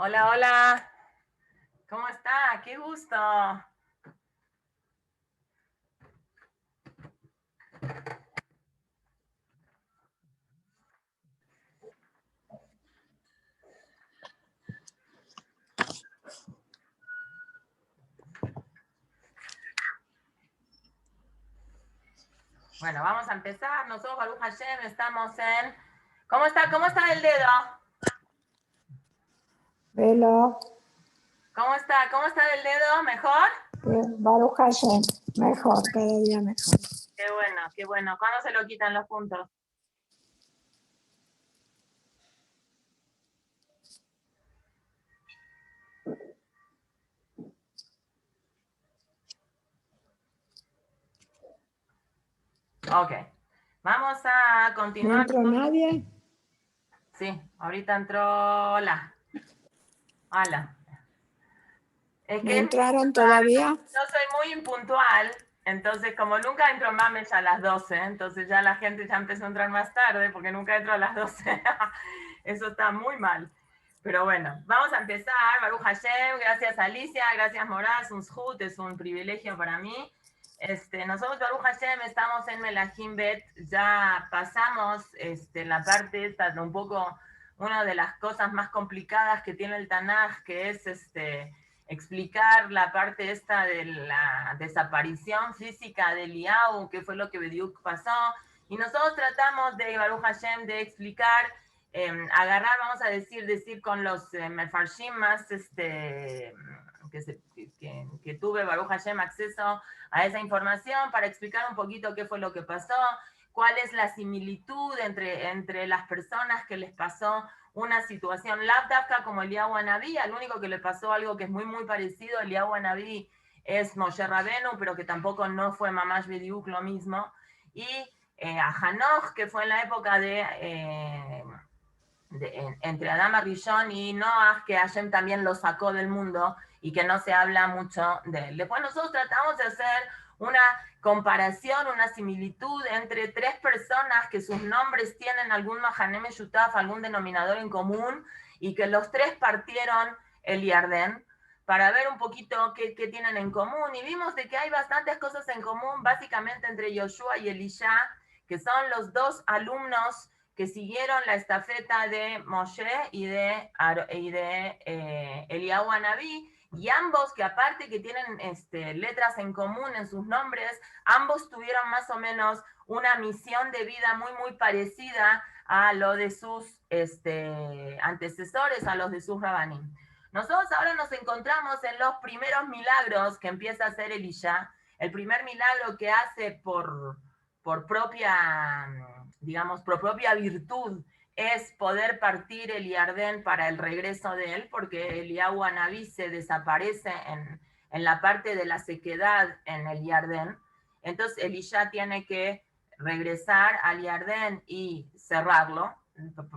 Hola, hola. ¿Cómo está? Qué gusto. Bueno, vamos a empezar. Nosotros, Baruch Hashem, estamos en... ¿Cómo está? ¿Cómo está el dedo? Velo, ¿Cómo está? ¿Cómo está el dedo? ¿Mejor? Baruch Hashem, mejor, cada día mejor. Qué bueno, qué bueno. ¿Cuándo se lo quitan los puntos? Ok. Vamos a ¿No continuar. entró nadie? Sí, ahorita entró la. Hola. Es ¿No que entraron todavía? yo soy muy impuntual, entonces como nunca entro mames a las 12, entonces ya la gente ya empezó a entrar más tarde porque nunca entro a las 12. Eso está muy mal. Pero bueno, vamos a empezar. Baruch Hashem, gracias Alicia, gracias Moraz, un zhut, es un privilegio para mí. Nosotros, Baruch Hashem, estamos en Melahim Bet, ya pasamos la parte esta, un poco, una de las cosas más complicadas que tiene el Tanaj, que es explicar la parte esta de la desaparición física de Eliyahu, que fue lo que Bediuk pasó, y nosotros tratamos de, Baruch Hashem, de explicar, agarrar, vamos a decir con los mefarshim más que tuve, Baruch Hashem, acceso a esa información para explicar un poquito qué fue lo que pasó, cuál es la similitud entre las personas que les pasó una situación labdafka como Eliyahu Anabí, al único que le pasó algo que es muy, muy parecido a Eliyahu Anabí es Moshe Rabenu, pero que tampoco no fue Mamash Bediuk lo mismo, y a Hanoch, que fue en la época entre Adama Rishon y Noah, que Hashem también lo sacó del mundo y que no se habla mucho de él. Después nosotros tratamos de hacer una comparación, una similitud entre tres personas que sus nombres tienen algún Mahanem Shutaf, algún denominador en común, y que los tres partieron el Yardén, para ver un poquito qué tienen en común. Y vimos de que hay bastantes cosas en común, básicamente entre Yoshua y Elisha, que son los dos alumnos que siguieron la estafeta de Moshe y de Eliyahu Anabí, y ambos, que aparte que tienen letras en común en sus nombres, ambos tuvieron más o menos una misión de vida muy, muy parecida a lo de sus antecesores, a los de sus rabanim. Nosotros ahora nos encontramos en los primeros milagros que empieza a hacer Elisha. El primer milagro que hace por propia, digamos, por propia virtud, es poder partir el Yardén para el regreso de él, porque Eliyahu Anabí se desaparece en la parte de la sequedad en el Yardén. Entonces Elisha tiene que regresar al Yardén y cerrarlo,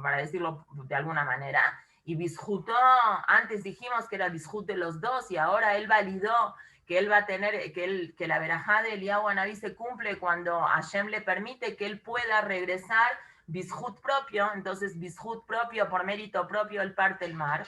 para decirlo de alguna manera. Y Bizjutó, antes dijimos que era Bizjut de los dos, y ahora él validó que él va a tener, que la verajá de Eliyahu Anabí se cumple cuando Hashem le permite que él pueda regresar Bizhut propio. Entonces Bizhut propio, por mérito propio, él parte el mar.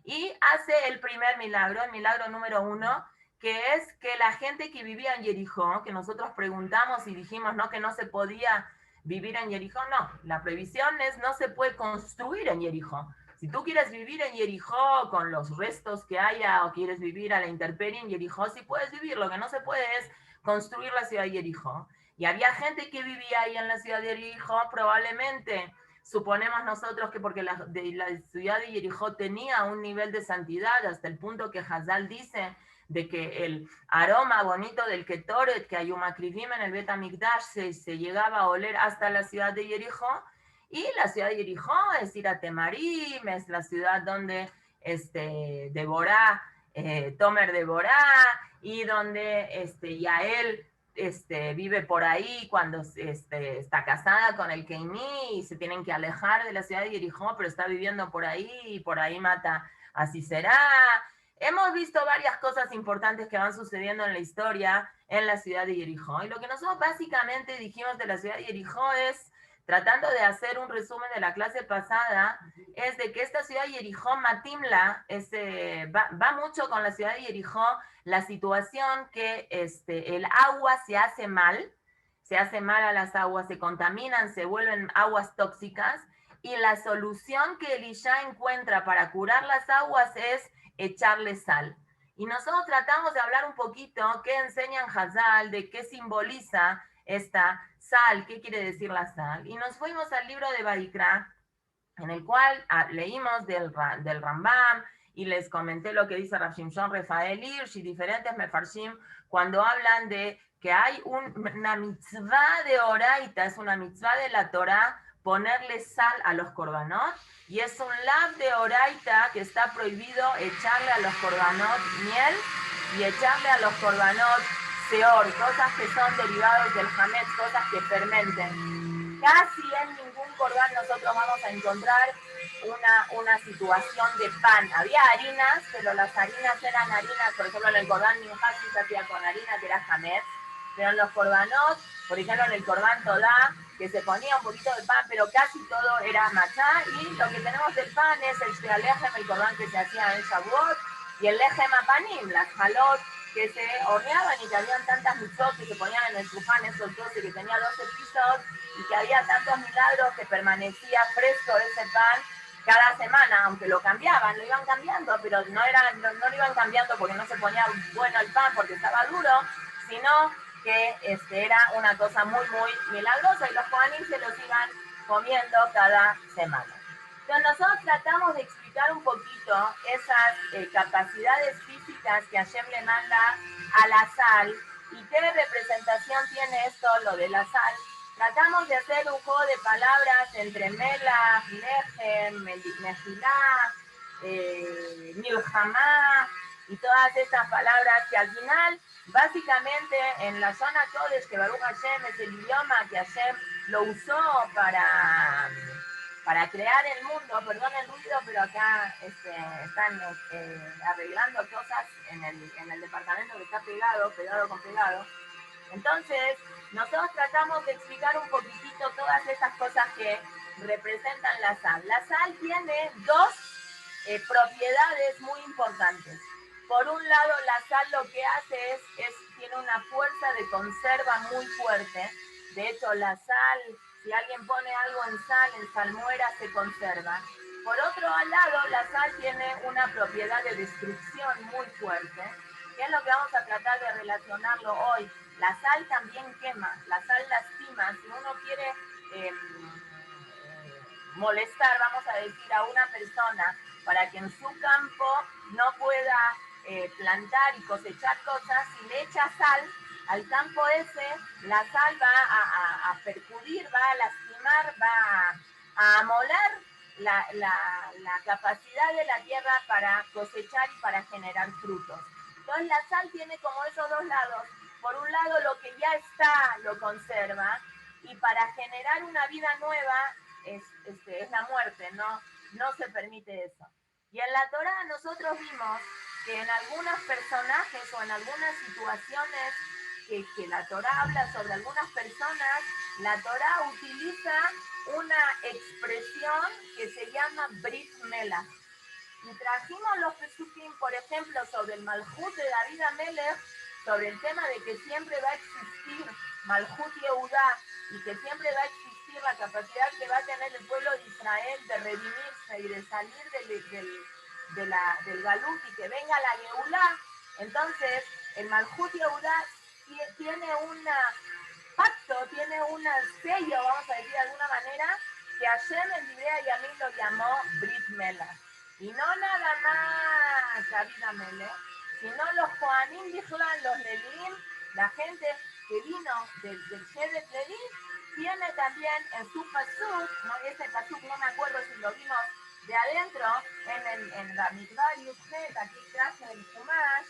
Y hace el primer milagro, el milagro número 1, que es que la gente que vivía en Jericó, que nosotros preguntamos y dijimos no, que no se podía vivir en Jericó, no, la prohibición es no se puede construir en Jericó. Si tú quieres vivir en Jericó con los restos que haya, o quieres vivir a la intemperie en Jericó, sí puedes vivir. Lo que no se puede es construir la ciudad de Jericó. Y había gente que vivía ahí en la ciudad de Jericó, probablemente, suponemos nosotros, que porque la ciudad de Jericó tenía un nivel de santidad, hasta el punto que Hazal dice de que el aroma bonito del Ketoret, que hay un macrivim en el Bet HaMikdash, se llegaba a oler hasta la ciudad de Jericó. Y la ciudad de Jericó es Irat Temarim, es la ciudad donde Deborah, Tomer Deborah, y donde Yael vive por ahí cuando está casada con el Keimí, y se tienen que alejar de la ciudad de Jericó, pero está viviendo por ahí, y por ahí mata a Sisera. Hemos visto varias cosas importantes que van sucediendo en la historia en la ciudad de Jericó. Y lo que nosotros básicamente dijimos de la ciudad de Jericó es tratando de hacer un resumen de la clase pasada, es de que esta ciudad de Jericó, Matimla, va mucho con la ciudad de Jericó, la situación que el agua se hace mal a las aguas, se contaminan, se vuelven aguas tóxicas, y la solución que Elisha encuentra para curar las aguas es echarle sal. Y nosotros tratamos de hablar un poquito qué enseñan Hazal, de qué simboliza esta sal, qué quiere decir la sal. Y nos fuimos al libro de Vayikra, en el cual leímos del Rambam, y les comenté lo que dice Rav Shimshon Rafael Hirsch y diferentes mefarshim, cuando hablan de que hay una mitzvah de oraita, es una mitzvah de la Torah, ponerle sal a los korbanot, y es un lav de oraita que está prohibido echarle a los korbanot miel y echarle a los korbanot seor, cosas que son derivados del hametz, cosas que fermenten. Casi en ningún corbán nosotros vamos a encontrar una situación de pan. Había harinas, pero las harinas eran harinas, por ejemplo en el corbán minjá se hacía con harina que era hametz, pero en los korbanot, por ejemplo en el corbán todá, que se ponía un poquito de pan, pero casi todo era machá, y lo que tenemos del pan es el shealejem, el corbán que se hacía en Shavuot, y el lejem apanim, las jalot, que se horneaban y que habían tantas mitzvot que se ponían en el shulchan, esos 12 que tenía 12 pisos, y que había tantos milagros que permanecía fresco ese pan cada semana, aunque lo cambiaban, lo iban cambiando, pero no lo iban cambiando porque no se ponía bueno el pan porque estaba duro, sino que era una cosa muy, muy milagrosa, y los kohanim se los iban comiendo cada semana. Entonces nosotros tratamos de explicar un poquito esas capacidades físicas que Hashem le manda a la sal, y qué representación tiene esto, lo de la sal. Tratamos de hacer un juego de palabras entre melach, lejem, mejilá, milhamá, y todas estas palabras que al final, básicamente en la zona Kodesh, que Baruch Hashem es el idioma que Hashem lo usó para crear el mundo, perdón el ruido, pero acá están arreglando cosas en el departamento que está pegado con pegado. Entonces, nosotros tratamos de explicar un poquitito todas esas cosas que representan la sal. La sal tiene dos propiedades muy importantes. Por un lado, la sal lo que hace tiene una fuerza de conserva muy fuerte. De hecho, la sal, si alguien pone algo en salmuera se conserva. Por otro lado, la sal tiene una propiedad de destrucción muy fuerte, que es lo que vamos a tratar de relacionarlo hoy. La sal también quema, la sal lastima. Si uno quiere molestar, vamos a decir, a una persona para que en su campo no pueda plantar y cosechar cosas, si le echa sal al campo ese, la sal va a percudir, va a lastimar, va a amolar la capacidad de la tierra para cosechar y para generar frutos. Entonces la sal tiene como esos dos lados. Por un lado, lo que ya está lo conserva, y para generar una vida nueva es la muerte, no se permite eso. Y en la Torah nosotros vimos que en algunos personajes o en algunas situaciones que la Torah habla sobre algunas personas, la Torah utiliza una expresión que se llama Brit Melach. Y trajimos los pesukim, por ejemplo, sobre el Malhut de David Amelech, sobre el tema de que siempre va a existir Malhut Yehudá, y que siempre va a existir la capacidad que va a tener el pueblo de Israel de redimirse y de salir del Galut y que venga la Yehulá. Entonces, el Malhut Yehudá tiene un pacto, tiene un sello, vamos a decir de alguna manera, que Hashem en Dibrea Yamim lo llamó Brit Melach. Y no nada más David Amelech, sino los Kohanim Bichlal, los Levíim, la gente que vino del Shevet Leví, tiene también en su pasuk, ¿no? Ese pasuk no me acuerdo si lo vimos de adentro, en Bamidbar Yudhet, aquí traje el Chumash,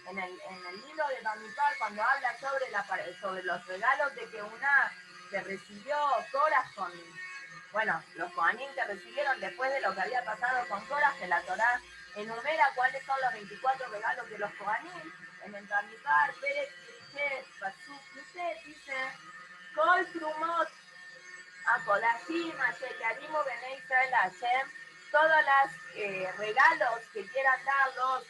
en el libro de Bamidbar, cuando habla sobre los regalos de que una que recibió Coraj con... Bueno, los Kohanim que recibieron después de lo que había pasado con Coraj, que la Torá enumera cuáles son los 24 regalos de los Kohanim. En el Bamidbar, Perek Yudhet, Pasuk Yudhet, dice Kol Trumot a Kodashim, a Sheyarimu, Bene Israel, a Hashem, todos los regalos que quieran dar los,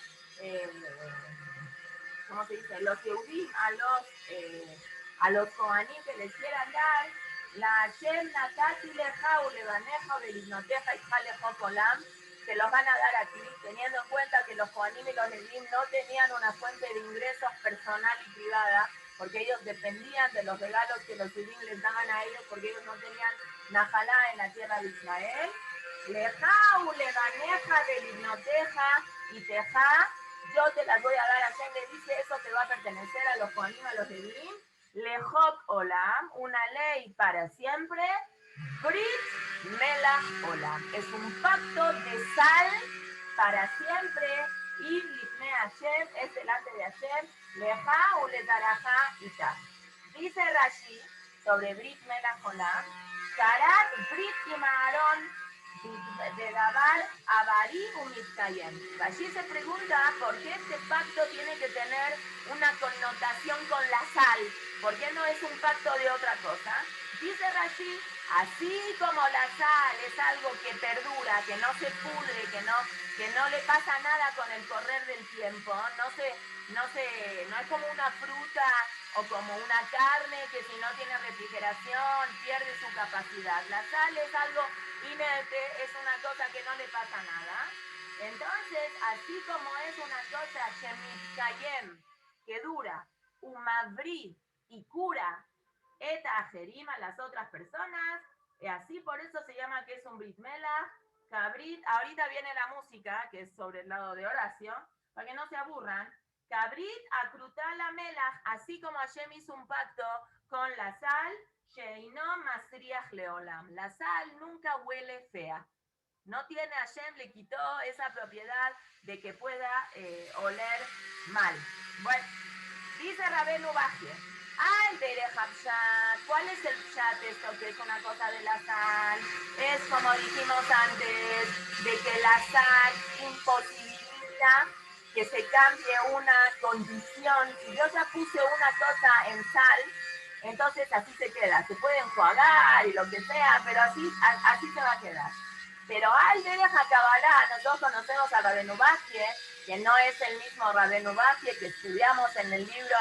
¿cómo se dice? Los Yehudim a los Kohanim que les quieran dar, la Hashem Nakati Leja Ulevaneja Belibnoteja y Jalejo Kolam, se los van a dar aquí, teniendo en cuenta que los Kohanim y los Levín no tenían una fuente de ingresos personal y privada, porque ellos dependían de los regalos que los Yehudim les daban a ellos, porque ellos no tenían Najalá en la tierra de Israel. Leja Ulevaneja Belibnoteja y Teja, yo te las voy a dar a Hashem, le dice, eso te va a pertenecer a los Kohanim, a los Levín. Lejot Olam, una ley para siempre. Brit Melach Olam, es un pacto de sal para siempre. Y Lifnei Hashem, es delante de Hashem. Leja Uletaraja Ita. Dice Rashi sobre Brit Melach Olam, Karat Brit Imaron de Dabar Abari Umitkayem. Allí se pregunta por qué este pacto tiene que tener una connotación con la sal. ¿Por qué no es un pacto de otra cosa? Dice Rashi, así como la sal es algo que perdura, que no se pudre, que no le pasa nada con el correr del tiempo, no es como una fruta o como una carne que si no tiene refrigeración pierde su capacidad. La sal es algo inerte, es una cosa que no le pasa nada. Entonces, así como es una cosa shemitkayem, que dura, umavri y cura eta ajerim a las otras personas, y así por eso se llama que es un brit melach, cabrit. Ahorita viene la música, que es sobre el lado de Horacio, para que no se aburran. Cabrit akrutala melach, así como Hashem hizo un pacto con la sal, sheino masriach leolam, la sal nunca huele fea. No tiene, Hashem le quitó esa propiedad de que pueda oler mal. Bueno, dice Rabenu Bajie, al Derejabshat, ¿cuál es el pshat esto que es una cosa de la sal? Es como dijimos antes, de que la sal imposibilita que se cambie una condición. Si yo ya puse una cosa en sal, entonces así se queda. Se puede enjuagar y lo que sea, pero así se va a quedar. Pero al Derech HaKabalá, nosotros conocemos a Rabenu Bajie, que no es el mismo Rabenu Bajie que estudiamos en el libro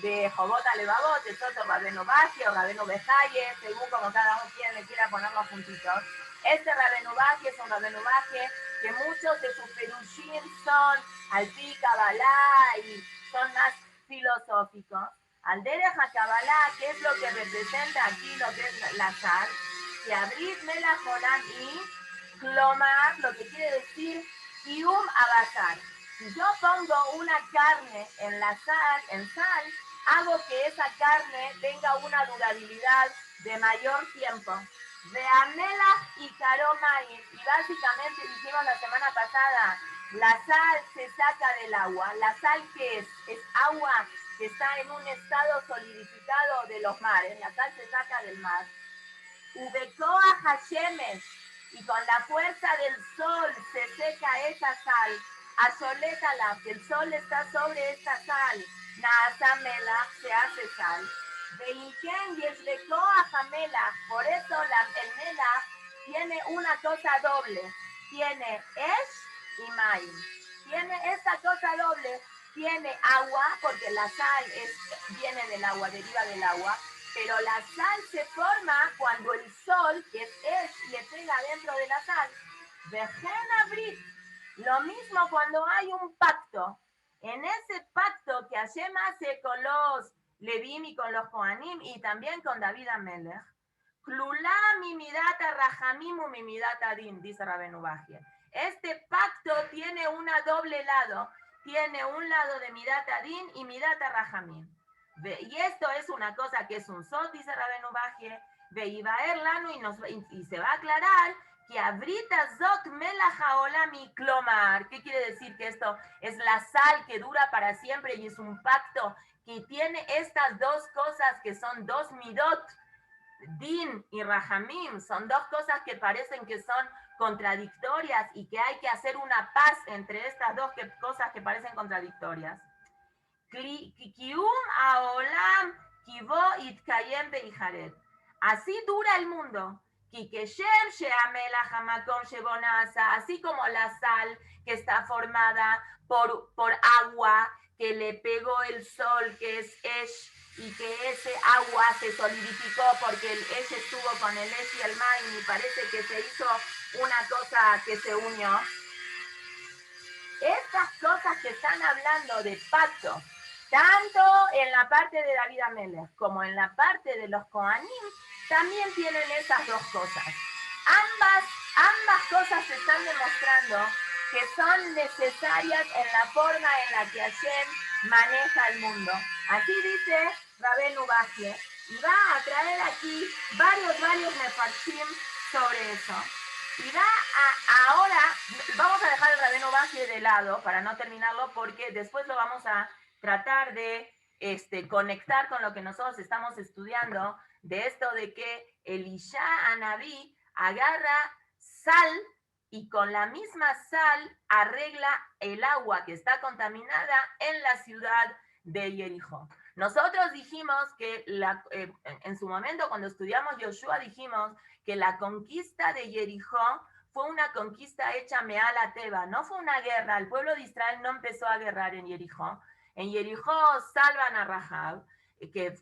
de Jobot Alevavot, es otro Rabenu Bajie o Rabenu Bejaye, según como cada uno le quiera ponerlos juntitos. Este Rabenu Bajie es un Rabenu Bajie que muchos de sus perushim son al pi Kabbalah y son más filosóficos. Al Derech HaKabalá, ¿qué es lo que representa aquí lo que es la sal? Que abrir Melach Olam y Klomar, lo que quiere decir Kium Abasar. Si yo pongo una carne en la sal, hago que esa carne tenga una durabilidad de mayor tiempo. Veamela y Karomaim. Y básicamente dijimos la semana pasada, la sal se saca del agua. ¿La sal qué es? Es agua que está en un estado solidificado de los mares. La sal se saca del mar. Ubekoa Hashemesh, y con la fuerza del sol se seca esa sal. Asolétala, que el sol está sobre esta sal. Naasa Melach, se hace sal. Veinken Yesbekoa Hamelach, por eso el Melach tiene una cosa doble. Tiene Esh y Maim. Tiene esta cosa doble, tiene agua, porque la sal viene del agua, deriva del agua. Pero la sal se forma cuando el sol, que es le pega dentro de la sal. Vejena Brit. Lo mismo cuando hay un pacto. En ese pacto que Hashem hace con los Levim y con los Kohanim y también con David Amelech. Klulá mimidata rajamim u mimidata din, dice Rabenu Bajie. Este pacto tiene una doble lado. Tiene un lado de midata din y midata rajamim. Y esto es una cosa que es un sot, dice Rabenu Bajie, Veibaer Lanu, y se va a aclarar que abrita zot melach haolam y klomar. ¿Qué quiere decir? Que esto es la sal que dura para siempre y es un pacto que tiene estas dos cosas que son dos midot, din y rahamim, son dos cosas que parecen que son contradictorias y que hay que hacer una paz entre estas dos cosas que parecen contradictorias. Kium Aolam Kivo Itkayem Beijaret. Así dura el mundo. Así como la sal que está formada por agua que le pegó el sol, que es Esh, y que ese agua se solidificó porque el Esh estuvo con el Esh y el Maim y parece que se hizo una cosa que se unió. Estas cosas que están hablando de pacto, tanto en la parte de David Amelech como en la parte de los Kohanim, también tienen esas dos cosas. Ambas cosas se están demostrando que son necesarias en la forma en la que Hashem maneja el mundo. Así dice Rabenu Bajie, y va a traer aquí varios mefarshim sobre eso. Y ahora, vamos a dejar el Rabenu Bajie de lado para no terminarlo, porque después lo vamos a tratar de conectar con lo que nosotros estamos estudiando, de esto de que Elisha Anabí agarra sal y con la misma sal arregla el agua que está contaminada en la ciudad de Jericó. Nosotros dijimos que en su momento, cuando estudiamos Yoshua, dijimos que la conquista de Jericó fue una conquista hecha meala teba, no fue una guerra. El pueblo de Israel no empezó a guerrar en Jericó. En Jericó salvan a Rahab, que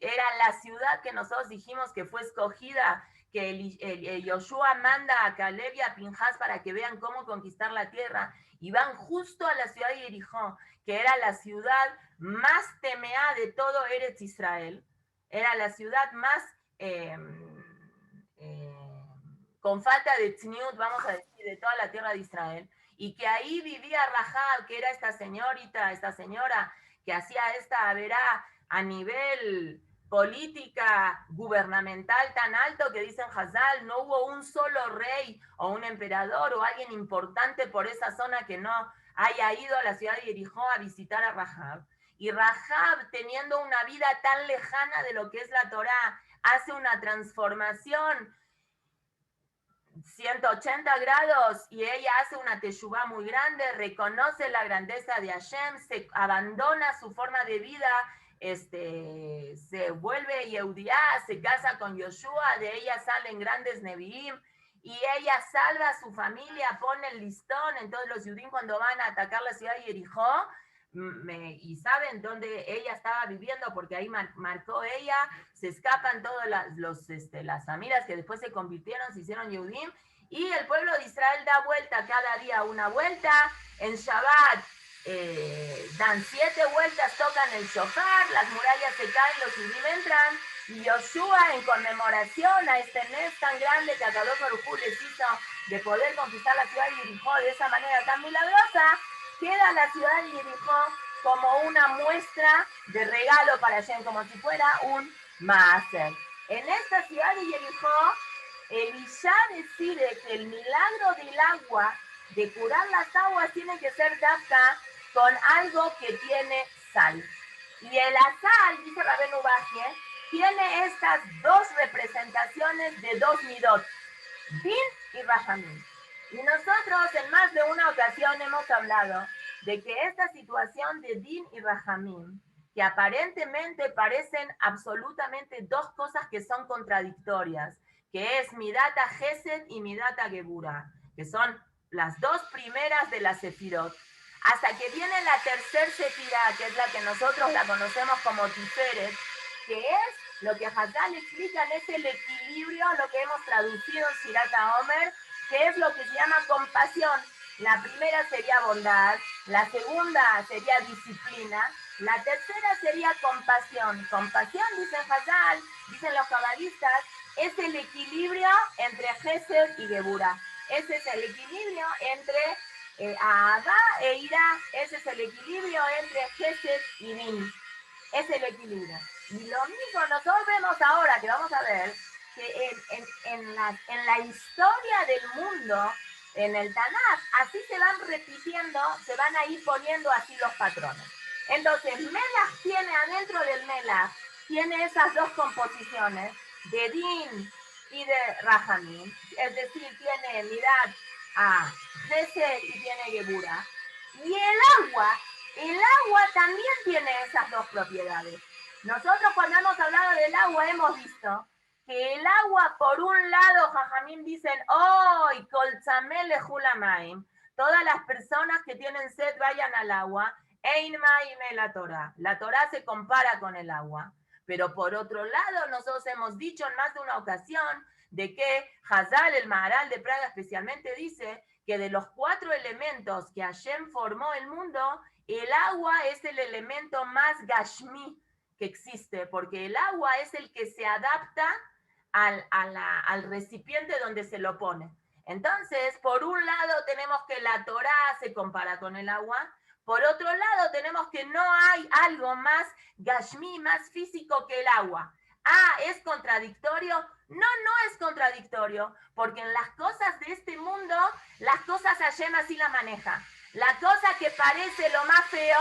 era la ciudad que nosotros dijimos que fue escogida, que Yoshua manda a Caleb y a Pinjas para que vean cómo conquistar la tierra, y van justo a la ciudad de Jericó, que era la ciudad más temeada de todo Eretz Israel, era la ciudad más con falta de tzniut, vamos a decir, de toda la tierra de Israel, y que ahí vivía Rahab, que era esta señora que hacía esta verá a nivel política gubernamental tan alto que dicen Hazal, no hubo un solo rey o un emperador o alguien importante por esa zona que no haya ido a la ciudad de Jericó a visitar a Rahab. Y Rahab, teniendo una vida tan lejana de lo que es la Torá, hace una transformación 180 grados y ella hace una teshuvá muy grande, reconoce la grandeza de Hashem, se abandona su forma de vida, se vuelve Yehudiá, se casa con Yoshua, de ella salen grandes Nevi'im, y ella salva a su familia, pone el listón. Entonces los Yudim, cuando van a atacar la ciudad de Jericó, y saben dónde ella estaba viviendo, porque ahí marcó ella, se escapan todas las familias que después se convirtieron, se hicieron Yehudim, y el pueblo de Israel da vuelta cada día una vuelta. En Shabbat dan 7 vueltas, tocan el shofar, las murallas se caen, los Yehudim entran, y Yoshua, en conmemoración a este mes tan grande que Akadosh Baruj Hu les hizo de poder conquistar la ciudad de Jericó de esa manera tan milagrosa, queda la ciudad de Jericó como una muestra de regalo para Hashem, como si fuera un maaser. En esta ciudad de Jericó, Elisha decide que el milagro del agua, de curar las aguas, tiene que ser dafka con algo que tiene sal. Y el sal, dice Rabenu Bajie, tiene estas dos representaciones de dos midot, Din y Rahamim. Y nosotros en más de una ocasión hemos hablado de que esta situación de Din y Rahamim, que aparentemente parecen absolutamente dos cosas que son contradictorias, que es Midata Gesed y Midata Gebura, que son las dos primeras de la Sefirot, hasta que viene la tercer Sefirá, que es la que nosotros la conocemos como Tiferet, que es lo que Hazal explican, es el equilibrio, lo que hemos traducido en Sirata Omer, que es lo que se llama compasión. La primera sería bondad, la segunda sería disciplina, la tercera sería compasión. Compasión, dicen Hazal, dicen los cabalistas, es el equilibrio entre Gesed y Gebura. Ese es el equilibrio entre Ahava e Ira. Ese es el equilibrio entre Gesed y Din. Es el equilibrio. Y lo mismo nosotros vemos ahora, que vamos a ver, que en la historia del mundo, en el Tanaj, así se van repitiendo, se van a ir poniendo así los patrones. Entonces, Melach tiene adentro del Melach, tiene esas dos composiciones, de Din y de Rahamim, es decir, tiene Midat a Gesed y tiene Gebura. Y el agua también tiene esas dos propiedades. Nosotros cuando hemos hablado del agua hemos visto que el agua, por un lado, Jajamín dicen, ¡Oy, colzamele julamaim! Todas las personas que tienen sed vayan al agua. Einmaime la Torah. La Torah se compara con el agua. Pero por otro lado, nosotros hemos dicho en más de una ocasión de que Hazal, el Maharal de Praga especialmente, dice que de los 4 elementos que Hashem formó el mundo, el agua es el elemento más gashmi que existe, porque el agua es el que se adapta al recipiente donde se lo pone. Entonces, por un lado tenemos que la Torá se compara con el agua, por otro lado tenemos que no hay algo más gashmi, más físico que el agua. Ah, ¿es contradictorio? No, no es contradictorio, porque en las cosas de este mundo, las cosas Hashem así la maneja. La cosa que parece lo más feo,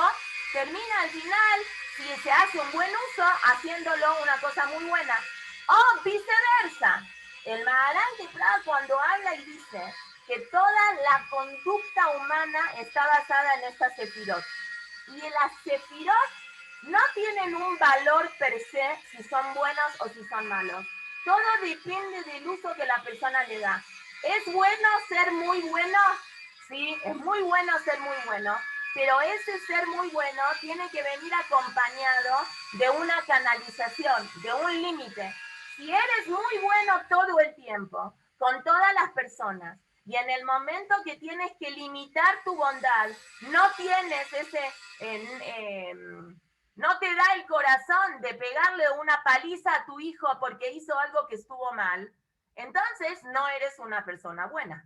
termina al final, si se hace un buen uso, haciéndolo una cosa muy buena. O viceversa. El Maharán de Praga cuando habla y dice que toda la conducta humana está basada en estas sefirot. Y las sefirot no tienen un valor per se si son buenos o si son malos. Todo depende del uso que la persona le da. ¿Es bueno ser muy bueno? Sí, es muy bueno ser muy bueno. Pero ese ser muy bueno tiene que venir acompañado de una canalización, de un límite. Si eres muy bueno todo el tiempo, con todas las personas, y en el momento que tienes que limitar tu bondad, no tienes no te da el corazón de pegarle una paliza a tu hijo porque hizo algo que estuvo mal, entonces no eres una persona buena.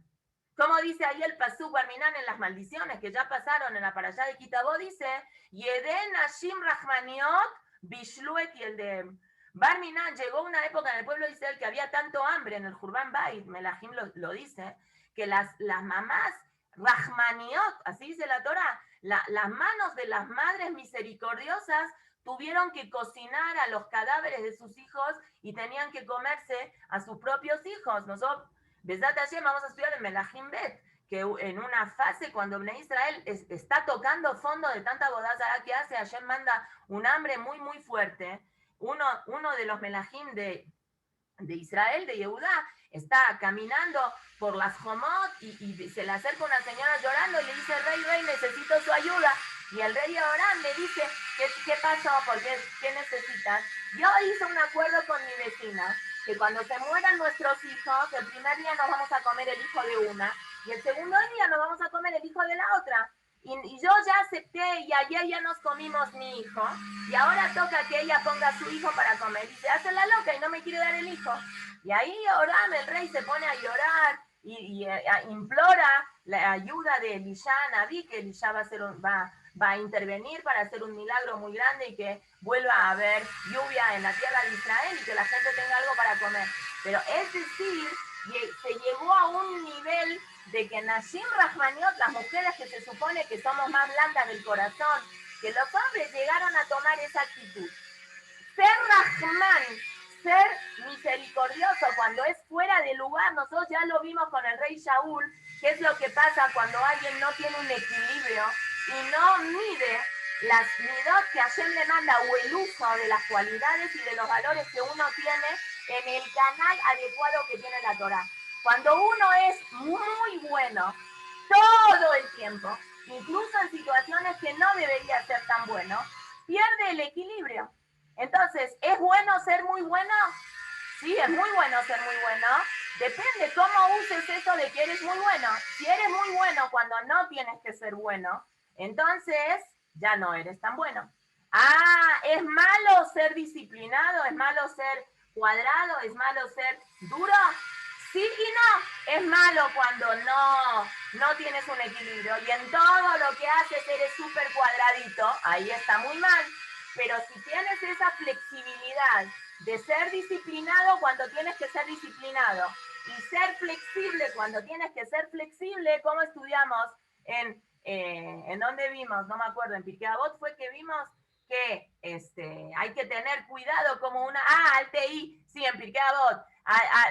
Como dice ahí el Pasuk Barminan en las maldiciones que ya pasaron en la parashá de Kitabó, dice, Yeden Hashim Rahmaniot Bishluet y el de Barminan. Llegó una época en el pueblo de Israel que había tanto hambre en el Jurban Bait, Melahim lo dice, que las mamás Rahmaniot, así dice la Torah, las manos de las madres misericordiosas tuvieron que cocinar a los cadáveres de sus hijos y tenían que comerse a sus propios hijos. Nosotros Besat Hashem vamos a estudiar en Melahim Bet, que en una fase cuando Bnei Israel está tocando fondo de tanta bodazara que hace, Hashem manda un hambre muy, muy fuerte. Uno de los Melahim de Israel, de Yehudá, está caminando por las Jomot y se le acerca una señora llorando y le dice, rey, necesito su ayuda. Y el rey Abraham le dice, ¿qué pasó? ¿Qué necesitas? Yo hice un acuerdo con mi vecina, que cuando se mueran nuestros hijos, el primer día nos vamos a comer el hijo de una, y el segundo día nos vamos a comer el hijo de la otra. Y yo ya acepté, y ayer ya nos comimos mi hijo, y ahora toca que ella ponga a su hijo para comer, y se hace la loca y no me quiere dar el hijo. Y ahí Abraham, el rey, se pone a llorar y implora la ayuda de Elisha Naví, que Elisha va a intervenir para hacer un milagro muy grande y que vuelva a haber lluvia en la tierra de Israel y que la gente tenga algo para comer. Pero es decir, se llegó a un nivel de que Nashim Rahmaniot, las mujeres que se supone que somos más blandas del corazón, que los hombres llegaron a tomar esa actitud. Ser Rahman, ser misericordioso cuando es fuera de lugar, nosotros ya lo vimos con el rey Shaul, qué es lo que pasa cuando alguien no tiene un equilibrio y no mide las midot que Hashem le manda o el uso de las cualidades y de los valores que uno tiene en el canal adecuado que tiene la Torah. Cuando uno es muy bueno todo el tiempo, incluso en situaciones que no debería ser tan bueno, pierde el equilibrio. Entonces, ¿es bueno ser muy bueno? Sí, es muy bueno ser muy bueno. Depende cómo uses eso de que eres muy bueno. Si eres muy bueno cuando no tienes que ser bueno, entonces ya no eres tan bueno. Ah, ¿es malo ser disciplinado? ¿Es malo ser cuadrado? ¿Es malo ser duro? Sí y no. Es malo cuando no tienes un equilibrio y en todo lo que haces eres súper cuadradito. Ahí está muy mal. Pero si tienes esa flexibilidad de ser disciplinado cuando tienes que ser disciplinado y ser flexible cuando tienes que ser flexible, como estudiamos en donde vimos, no me acuerdo, en Pirkei Avot fue que vimos que hay que tener cuidado como Altei, sí, en Pirkei Avot,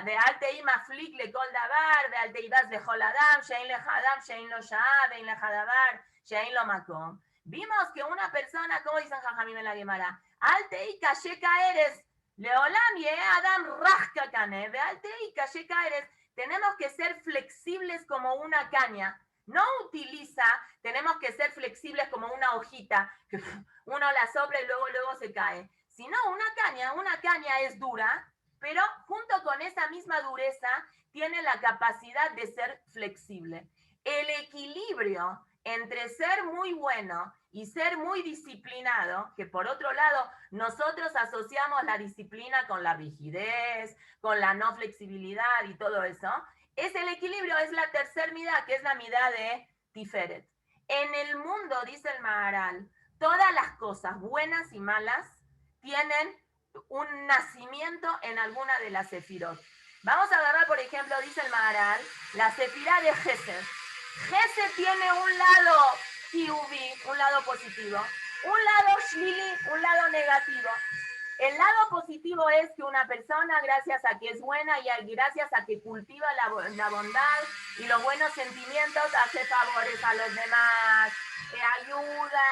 de Altei maflik le kol davar, de Altei bas le chol adam, shein le hadam, shein lo sha'a, vein le hadavar, shein lo makom. Vimos que una persona, como dicen Jajamim en la Gemara, Altei kasheka eres Leolam ye Adam rasca cane, vealte y calle caeres. Tenemos que ser flexibles como una caña. No utiliza, tenemos que ser flexibles como una hojita, que uno la sopla y luego se cae. Sino una caña es dura, pero junto con esa misma dureza tiene la capacidad de ser flexible. El equilibrio entre ser muy bueno y ser muy disciplinado, que por otro lado nosotros asociamos la disciplina con la rigidez, con la no flexibilidad y todo eso, es el equilibrio, es la tercer midá, que es la midá de Tiferet. En el mundo, dice el Maharal, todas las cosas buenas y malas tienen un nacimiento en alguna de las sefirot. Vamos a agarrar, por ejemplo, dice el Maharal, la sefirá de Gesed. Gesed tiene un lado Hiubi, un lado positivo, un lado Shlili, un lado negativo. El lado positivo es que una persona, gracias a que es buena y gracias a que cultiva la bondad y los buenos sentimientos, hace favores a los demás, ayuda,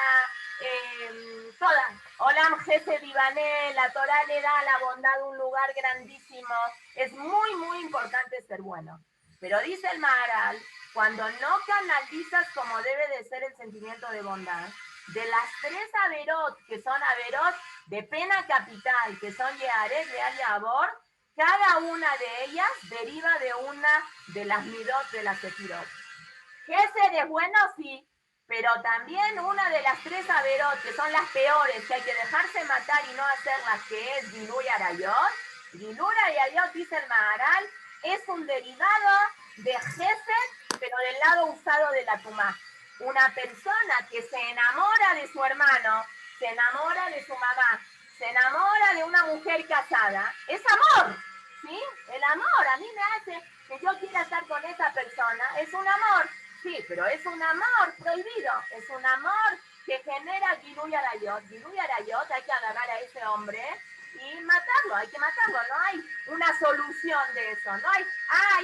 toda. Olam Gesed Ibané, la Torah le da a la bondad un lugar grandísimo. Es muy, muy importante ser bueno. Pero dice el Maharal, cuando no canalizas como debe de ser el sentimiento de bondad, de las tres averot, que son averot de pena capital, que son Yeharet, Beal y Abor, cada una de ellas deriva de una de las midot de las sefirot. Gesed es bueno, sí, pero también una de las tres averot, que son las peores, que hay que dejarse matar y no hacerlas, que es Gilui Arayot. Gilui Arayot, dice el Maharal, es un derivado de Gesed, pero del lado usado de la Tumá. Una persona que se enamora de su hermano, se enamora de su mamá, se enamora de una mujer casada, es amor, ¿sí? El amor a mí me hace que yo quiera estar con esa persona, es un amor, sí, pero es un amor prohibido, es un amor que genera Gilui Arayot. Gilui Arayot, hay que agarrar a ese hombre y matarlo, hay que matarlo, no hay una solución de eso, no hay,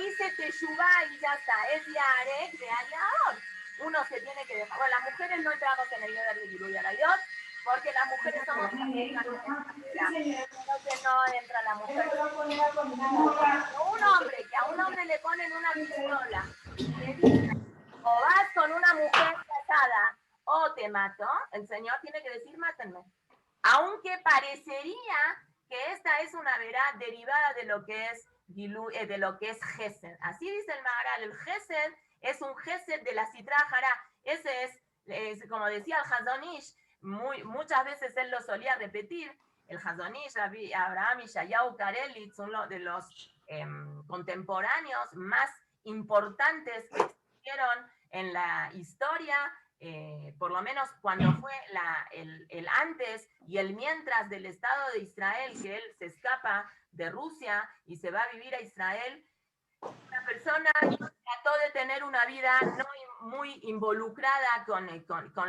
hice teshuvá y ya está, es Yarek de Ayahor. Uno se tiene que dejar, bueno, las mujeres no entramos en el nivel de Gilui Arayot, porque las mujeres somos entonces no entra la mujer. Un hombre, que a un hombre le ponen una pistola, le dicen, o vas con una mujer casada o te mato, el Señor tiene que decir, mátenme. Aunque parecería que esta es una verá derivada de lo que es Gesed. Así dice el Maharal, el Gesed es un Gesed de la Sitra Hará. Ese es, como decía el Hazon Ish, muchas veces él lo solía repetir, el Hazon Ish, Abraham Yeshayahu Karelitz, uno de los contemporáneos más importantes que existieron en la historia, por lo menos cuando fue el antes y el mientras del Estado de Israel, que él se escapa de Rusia y se va a vivir a Israel, una persona trató de tener una vida no muy involucrada con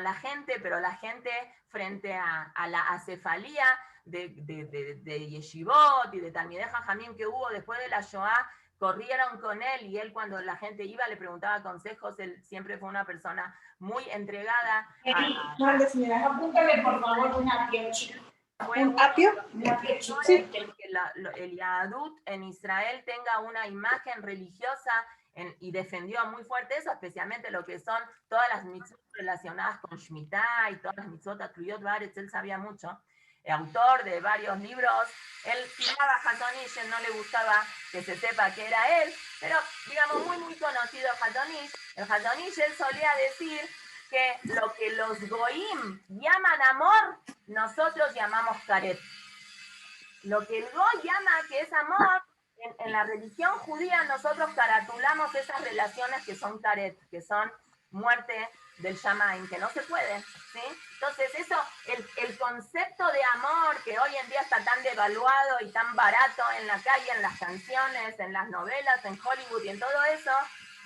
la gente, pero la gente frente a la acefalía de Yeshivot y de Talmidei Jajamim que hubo después de la Shoah, corrieron con él y él cuando la gente iba le preguntaba consejos, él siempre fue una persona muy entregada. Apúntame por favor un apio, chica. ¿Un apio? Sí. Que el Yahadut en Israel tenga una imagen religiosa y defendió muy fuerte eso, especialmente lo que son todas las mitzvot relacionadas con Shemitah y todas las mitzvot atruyot baretz, él sabía mucho. Autor de varios libros, él firmaba Hazon Ish, él no le gustaba que se sepa que era él, pero digamos muy conocido Hazon Ish. El Hazon Ish él solía decir que lo que los goim llaman amor, nosotros llamamos caret. Lo que el goy llama que es amor, en la religión judía nosotros caratulamos esas relaciones que son caret, que son muerte del Shamaim, que no se puede, ¿sí? Entonces eso, el concepto de amor que hoy en día está tan devaluado y tan barato en la calle, en las canciones, en las novelas, en Hollywood y en todo eso,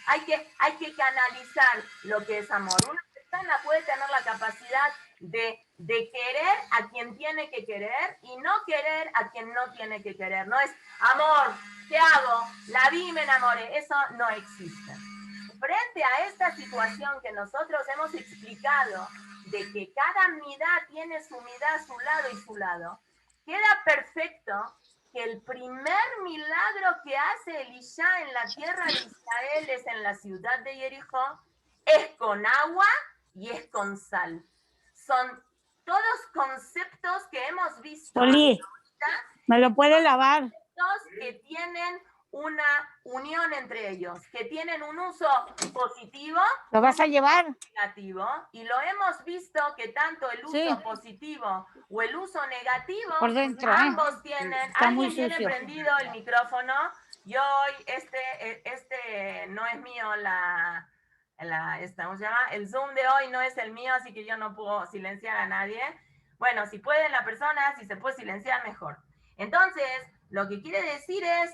hay que canalizar lo que es amor. Una persona puede tener la capacidad de querer a quien tiene que querer y no querer a quien no tiene que querer. No es amor, ¿qué hago? La vi, me enamoré. Eso no existe. Frente a esta situación que nosotros hemos explicado de que cada midá tiene su midá a su lado y su lado, queda perfecto que el primer milagro que hace Elisha en la tierra de Israel es en la ciudad de Jericó, es con agua y es con sal. Son todos conceptos que hemos visto Solí, me lo puede lavar. que tienen una unión entre ellos, que tienen un uso positivo. ¿Lo vas a llevar? Negativo, y lo hemos visto que tanto el uso positivo o el uso negativo, por dentro, ambos tienen. Está muy Alguien tiene sucio. prendido el micrófono. Yo hoy, este no es mío, ¿cómo se llama? El Zoom de hoy no es el mío, así que yo no puedo silenciar a nadie. Bueno, si puede la persona, si se puede silenciar, mejor. Entonces, lo que quiere decir es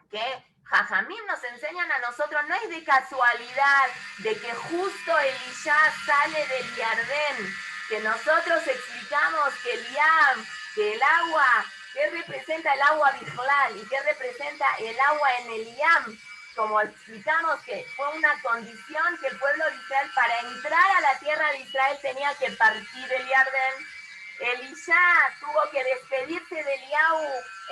que Jajamim nos enseñan a nosotros, no es de casualidad de que justo Elisha sale del Yardén, que nosotros explicamos que el Yam, que el agua, ¿qué representa el agua Bijlal y qué representa el agua en el Yam? Como explicamos que fue una condición que el pueblo de Israel, para entrar a la tierra de Israel, tenía que partir el Yardén. Elisha tuvo que despedirse de Eliyahu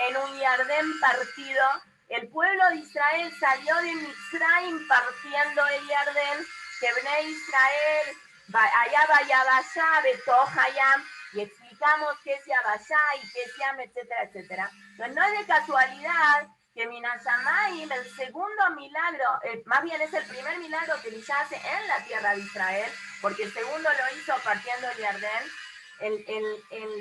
en un Yardén partido. El pueblo de Israel salió de Mitzrayim partiendo el Yardén, que Bnei Israel, allá va Yabashá, Betohayam, y explicamos qué es Yabashá y qué es Yam, etcétera, etcétera. Entonces no es de casualidad que Minashamayim, el segundo milagro, más bien es el primer milagro que Elisha hace en la tierra de Israel, porque el segundo lo hizo partiendo el Yardén. El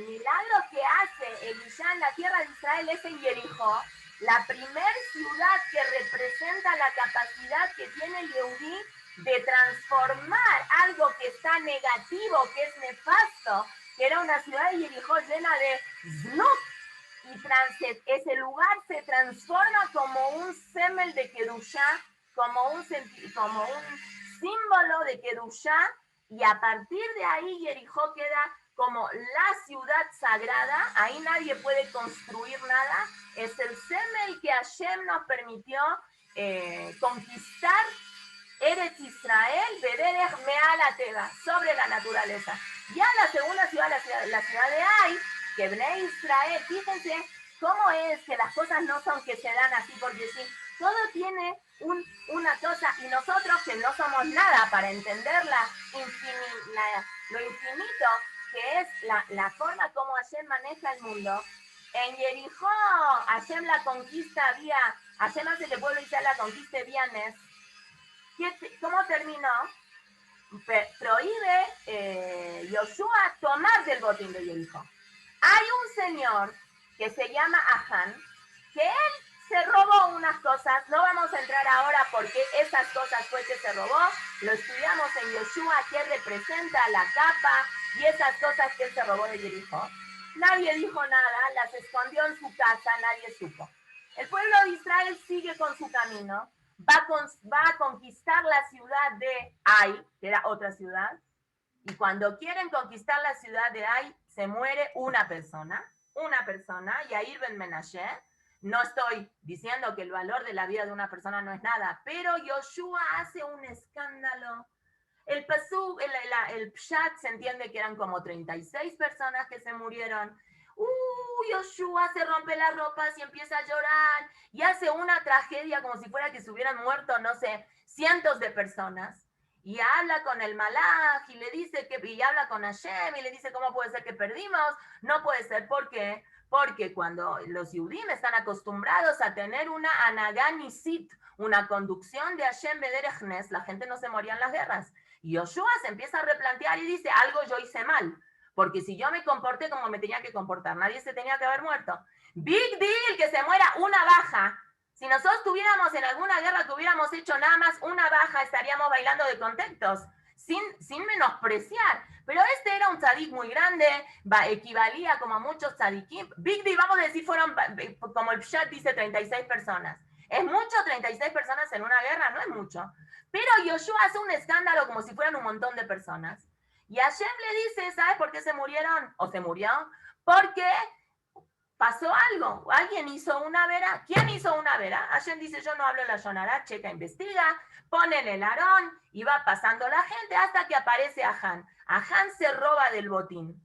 milagro que hace Elisha en la tierra de Israel es en Jericó, la primer ciudad que representa la capacidad que tiene el Yehudí de transformar algo que está negativo, que es nefasto, que era una ciudad de Jericó llena de znuk, y ese lugar se transforma como un semel de Kedushá, como un símbolo de Kedushá, y a partir de ahí Jericó queda como la ciudad sagrada. Ahí nadie puede construir nada. Es el semel que Hashem nos permitió conquistar Eretz Israel, Bederech Me'al Teva, sobre la naturaleza. Ya la segunda ciudad, la ciudad de Ai, que Bnei Israel, fíjense cómo es que las cosas no son que se dan así porque sí. Todo tiene una cosa, y nosotros que no somos nada para entender lo infinito, que es la forma como Hashem maneja el mundo. En Jericó, Hashem la conquista Hashem hace que el pueblo de Israel la conquiste vía Nes. ¿Cómo terminó? Prohíbe Yoshua tomar del botín de Jericó. Hay un señor que se llama Ahán, que él se robó unas cosas. No vamos a entrar ahora porque esas cosas fue que se robó. Lo estudiamos en Yoshua, que representa la capa y esas cosas que él se robó de Jericó. Nadie dijo nada, las escondió en su casa, nadie supo. El pueblo de Israel sigue con su camino, va a conquistar la ciudad de Ai, que era otra ciudad, y cuando quieren conquistar la ciudad de Ai, se muere una persona, Yair ben Menashe. No estoy diciendo que el valor de la vida de una persona no es nada, pero Yoshua hace un escándalo. El Pshat se entiende que eran como 36 personas que se murieron. Yoshua se rompe las ropas y empieza a llorar y hace una tragedia como si fuera que se hubieran muerto, no sé, cientos de personas. Y habla con el Malach y le dice y habla con Hashem y le dice, ¿cómo puede ser que perdimos? No puede ser, ¿por qué? Porque cuando los Yudim están acostumbrados a tener una anaganisit, una conducción de Hashem Bederech Nes, la gente no se moría en las guerras. Y Yoshua se empieza a replantear y dice, algo yo hice mal. Porque si yo me comporté como me tenía que comportar, nadie se tenía que haber muerto. Big deal que se muera una baja. Si nosotros estuviéramos en alguna guerra que hubiéramos hecho nada más una baja, estaríamos bailando de contentos, sin menospreciar. Pero este era un tzadik muy grande, equivalía como a muchos tzadikim. Big deal, vamos a decir, fueron, como el Pshat dice, 36 personas. ¿Es mucho 36 personas en una guerra? No es mucho. Pero Yoshua hace un escándalo como si fueran un montón de personas. Y Hashem le dice, ¿sabes por qué se murieron? ¿O se murió? Porque pasó algo. Alguien hizo una vera. ¿Quién hizo una vera? Hashem dice, yo no hablo la Yonará, checa, investiga, ponen el Aarón y va pasando la gente hasta que aparece Ahán. Ahán se roba del botín.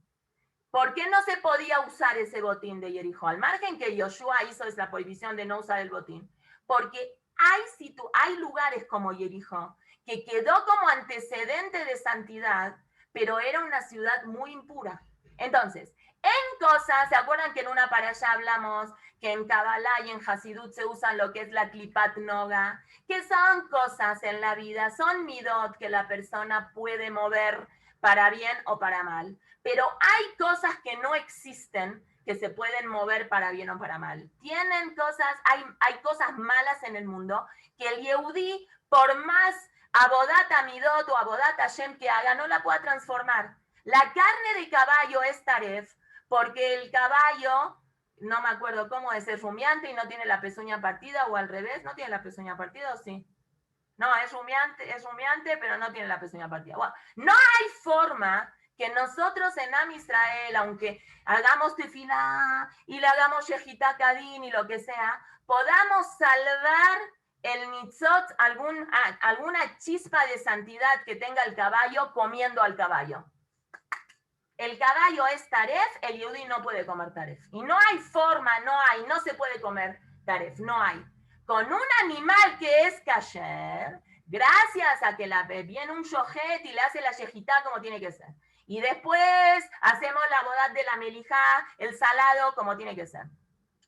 ¿Por qué no se podía usar ese botín de Jericó? Al margen que Yoshua hizo esa prohibición de no usar el botín. Porque hay lugares como Jericó que quedó como antecedente de santidad, pero era una ciudad muy impura. Entonces, en cosas, ¿se acuerdan que en una para allá hablamos que en Kabbalah y en Hasidut se usan lo que es la Klipat Noga? Que son cosas en la vida, son midot que la persona puede mover para bien o para mal. Pero hay cosas que no existen que se pueden mover para bien o para mal. Tienen cosas, hay cosas malas en el mundo que el Yehudí, por más Abodat Amidot o Abodat Hashem que haga, no la pueda transformar. La carne de caballo es taref, porque el caballo, no me acuerdo cómo es rumiante y no tiene la pezuña partida, o al revés, ¿no tiene la pezuña partida o sí? No, es rumiante, pero no tiene la pezuña partida. Bueno, no hay forma que nosotros en Am Israel, aunque hagamos tefilá y le hagamos shejitá kadín y lo que sea, podamos salvar el mitzot, alguna chispa de santidad que tenga el caballo comiendo al caballo. El caballo es taref, el yehudí no puede comer taref. Y no hay forma, no se puede comer taref, no hay. Con un animal que es kasher, gracias a que viene un shohet y le hace la shejitá como tiene que ser. Y después hacemos la bodat de la melijá, el salado como tiene que ser.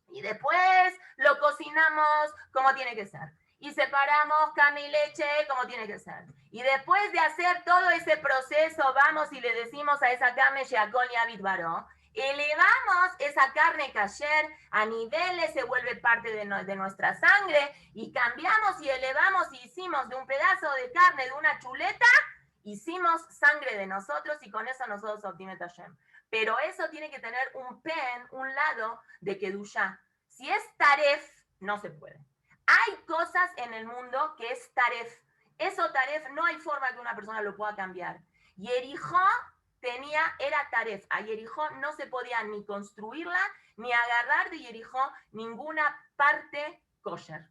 Y después lo cocinamos como tiene que ser. Y separamos carne y leche como tiene que ser. Y después de hacer todo ese proceso, vamos y le decimos a esa carne Sheakol Yavit Baró, elevamos esa carne kasher a niveles, se vuelve parte de nuestra sangre, y cambiamos y elevamos y hicimos de un pedazo de carne, de una chuleta, hicimos sangre de nosotros, y con eso nosotros obtiene Hashem. Pero eso tiene que tener un lado de Kedushá. Si es taref, no se puede. Hay cosas en el mundo que es taref. Eso taref no hay forma que una persona lo pueda cambiar. Jericó era taref. A Jericó no se podía ni construirla, ni agarrar de Jericó ninguna parte kosher.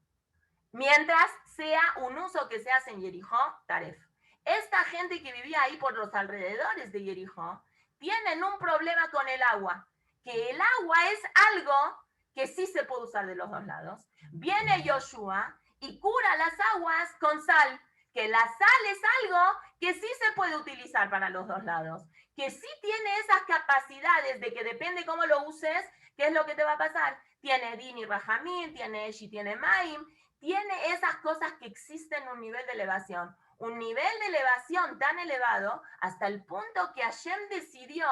Mientras sea un uso que se hace en Jericó, taref. Esta gente que vivía ahí por los alrededores de Jericó tienen un problema con el agua, que el agua es algo que sí se puede usar de los dos lados. Viene Yoshua y cura las aguas con sal, que la sal es algo que sí se puede utilizar para los dos lados, que sí tiene esas capacidades de que depende cómo lo uses, ¿qué es lo que te va a pasar? Tiene din y rajamín, tiene esh y tiene maim, tiene esas cosas que existen en un nivel de elevación. Un nivel de elevación tan elevado hasta el punto que Hashem decidió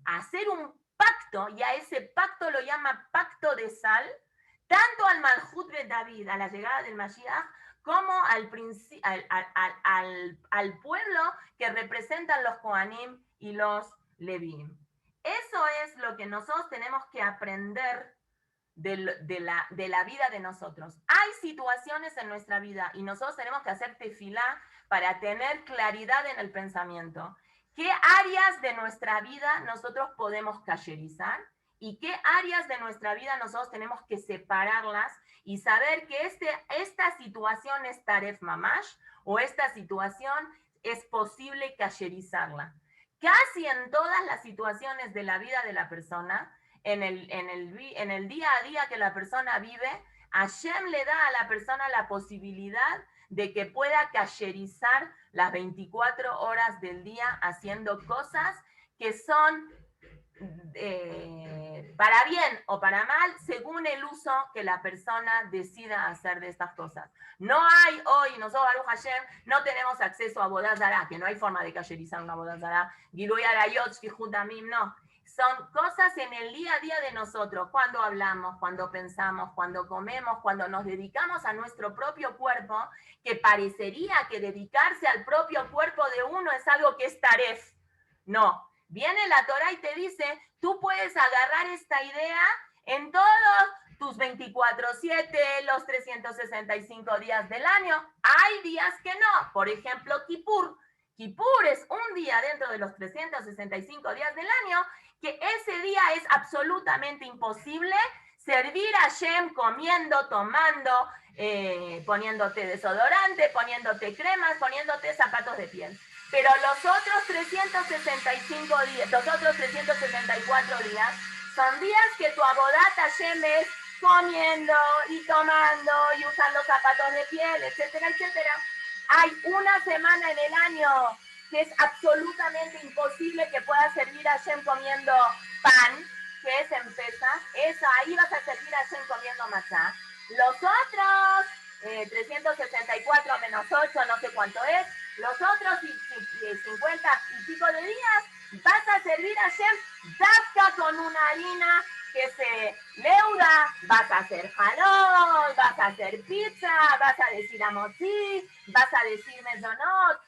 hacer un pacto, y a ese pacto lo llama pacto de sal, tanto al Malhut de David, a la llegada del Mashiach, como al pueblo que representan los Kohanim y los Levim. Eso es lo que nosotros tenemos que aprender de la vida de nosotros. Hay situaciones en nuestra vida y nosotros tenemos que hacer tefilá para tener claridad en el pensamiento. ¿Qué áreas de nuestra vida nosotros podemos kasherizar y qué áreas de nuestra vida nosotros tenemos que separarlas y saber que esta situación es taref mamash o esta situación es posible kasherizarla? Casi en todas las situaciones de la vida de la persona, en el día a día que la persona vive, Hashem le da a la persona la posibilidad de que pueda kasherizar las 24 horas del día haciendo cosas que son para bien o para mal, según el uso que la persona decida hacer de estas cosas. No hay hoy, nosotros Baruch Hashem, no tenemos acceso a bodas zará, que no hay forma de kasherizar una bodas zará, Gilui Arayot, Shkihut Damim, no. Son cosas en el día a día de nosotros, cuando hablamos, cuando pensamos, cuando comemos, cuando nos dedicamos a nuestro propio cuerpo, que parecería que dedicarse al propio cuerpo de uno es algo que es taref. No, viene la Torah y te dice, tú puedes agarrar esta idea en todos tus 24/7, los 365 días del año. Hay días que no, por ejemplo, Kippur. Kippur es un día dentro de los 365 días del año que ese día es absolutamente imposible servir a Hashem comiendo, tomando, poniéndote desodorante, poniéndote cremas, poniéndote zapatos de piel. Pero los otros 365 días, los otros 364 días, son días que tu Avodat Hashem es comiendo y tomando y usando zapatos de piel, etcétera, etcétera. Hay una semana en el año que es absolutamente imposible que puedas servir a Hashem comiendo pan, que es en Pesach. Ahí vas a servir a Hashem comiendo matzá. Los otros 364 menos 8, no sé cuánto es, los otros 50 y pico de días vas a servir a Hashem dafka con una harina que se leuda, vas a hacer jalón, vas a hacer pizza, vas a decir amotzi, vas a decir mezonot.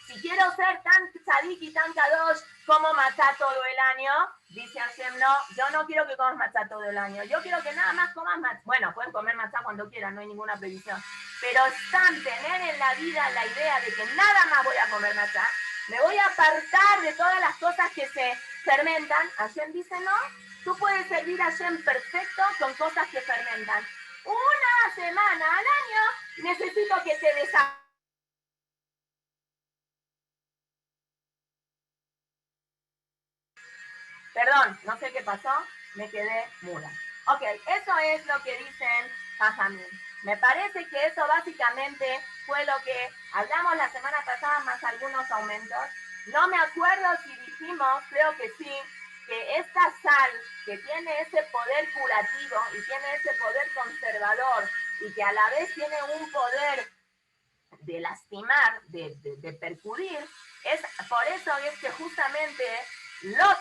Si quiero ser tan tzadik y tan kadosh como matzá todo el año, dice Hashem, no, yo no quiero que comas matzá todo el año, yo quiero que nada más comas matzá. Bueno, pueden comer matzá cuando quieran, no hay ninguna prohibición, pero tener en la vida la idea de que nada más voy a comer matzá, me voy a apartar de todas las cosas que se fermentan. Hashem dice, no, tú puedes servir a Hashem perfecto con cosas que fermentan. Una semana al año necesito que te deshagas. Perdón, no sé qué pasó, me quedé muda. Ok, eso es lo que dicen Jajamín. Me parece que eso básicamente fue lo que hablamos la semana pasada, más algunos aumentos. No me acuerdo si dijimos, creo que sí, que esta sal que tiene ese poder curativo y tiene ese poder conservador y que a la vez tiene un poder de lastimar, de percudir, es por eso es que justamente Lot,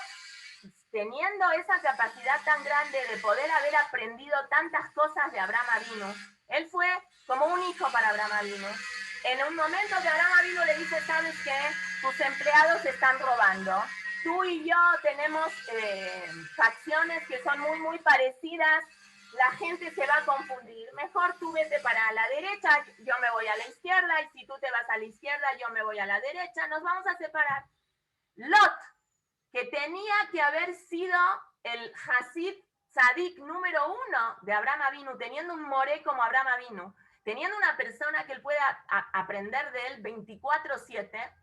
teniendo esa capacidad tan grande de poder haber aprendido tantas cosas de Abraham Avinu, él fue como un hijo para Abraham Avinu. En un momento que Abraham Avinu le dice, ¿sabes qué? Tus empleados se están robando. Tú y yo tenemos facciones que son muy, muy parecidas. La gente se va a confundir. Mejor tú vete para la derecha, yo me voy a la izquierda, y si tú te vas a la izquierda, yo me voy a la derecha. Nos vamos a separar. Lot, que tenía que haber sido el Hasid Tzadik número 1 de Abraham Avinu, teniendo un moré como Abraham Avinu, teniendo una persona que él pueda aprender de él 24/7,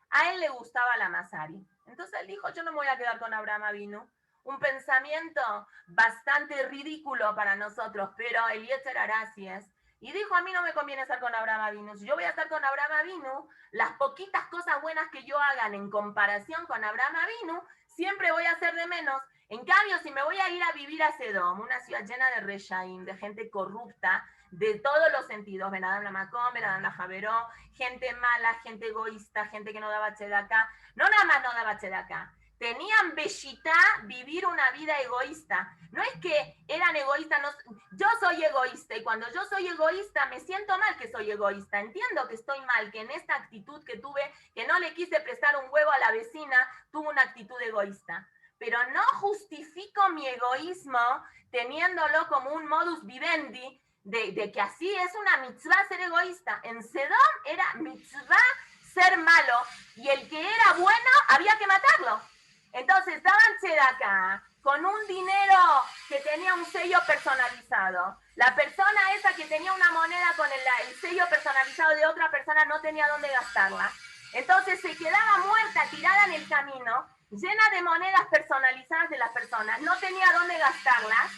a él le gustaba la Masari. Entonces él dijo, yo no me voy a quedar con Abraham Avinu. Un pensamiento bastante ridículo para nosotros, pero el Yetzer Hará así es. Y dijo, a mí no me conviene estar con Abraham Avinu. Si yo voy a estar con Abraham Avinu, las poquitas cosas buenas que yo hagan en comparación con Abraham Avinu, siempre voy a hacer de menos. En cambio, si me voy a ir a vivir a Sedom, una ciudad llena de reshaim, de gente corrupta, de todos los sentidos, Ben Adam la Macón, Ben Adam la Javeró, gente mala, gente egoísta, gente que no daba tzedaká, no nada más no daba tzedaká, tenían bellita vivir una vida egoísta. No es que eran egoístas, no, yo soy egoísta y cuando yo soy egoísta me siento mal que soy egoísta. Entiendo que estoy mal, que en esta actitud que tuve, que no le quise prestar un huevo a la vecina, tuve una actitud egoísta. Pero no justifico mi egoísmo teniéndolo como un modus vivendi de que así es una mitzvah ser egoísta. En Sedom era mitzvah ser malo y el que era bueno había que matarlo. Entonces daban tzedaká con un dinero que tenía un sello personalizado. La persona esa que tenía una moneda con el sello personalizado de otra persona no tenía dónde gastarla. Entonces se quedaba muerta, tirada en el camino, llena de monedas personalizadas de las personas. No tenía dónde gastarlas.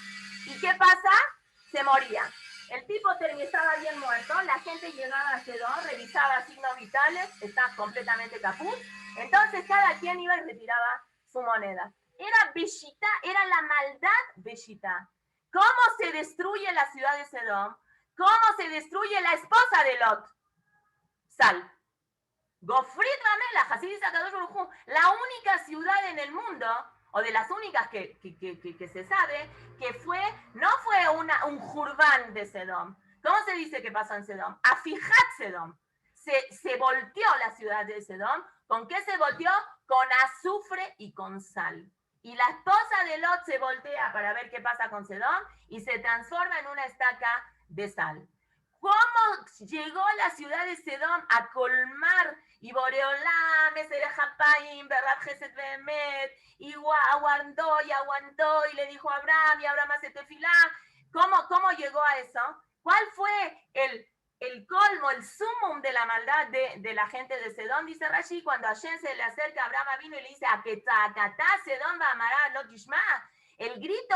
¿Y qué pasa? Se moría. El tipo estaba bien muerto, la gente llegaba a Sedom, revisaba signos vitales, estaba completamente caput. Entonces cada quien iba y retiraba su moneda. Era bellita, era la maldad bellita. ¿Cómo se destruye la ciudad de Sedom? ¿Cómo se destruye la esposa de Lot? Sal. Gofrit Mamela, así dice Akadosh Baruj Hu, la única ciudad en el mundo, o de las únicas que se sabe, que no fue un Jurban de Sedom. ¿Cómo se dice que pasó en Sedom? Afijat Sedom. Se volteó la ciudad de Sedom. ¿Con qué se volteó? Con azufre y con sal. Y la esposa de Lot se voltea para ver qué pasa con Sedom y se transforma en una estaca de sal. ¿Cómo llegó la ciudad de Sedom a colmar? Y Boreolam, Eserejapayim, Berrat Geset Behemet, y aguantó, y le dijo a Abraham, y Abraham hace tefilá. ¿Cómo llegó a eso? ¿Cuál fue el colmo, el sumum de la maldad de la gente de Sedón, dice Rashi, cuando Hashem se le acerca a Abraham vino y le dice, Sedón va amar no tishma. El grito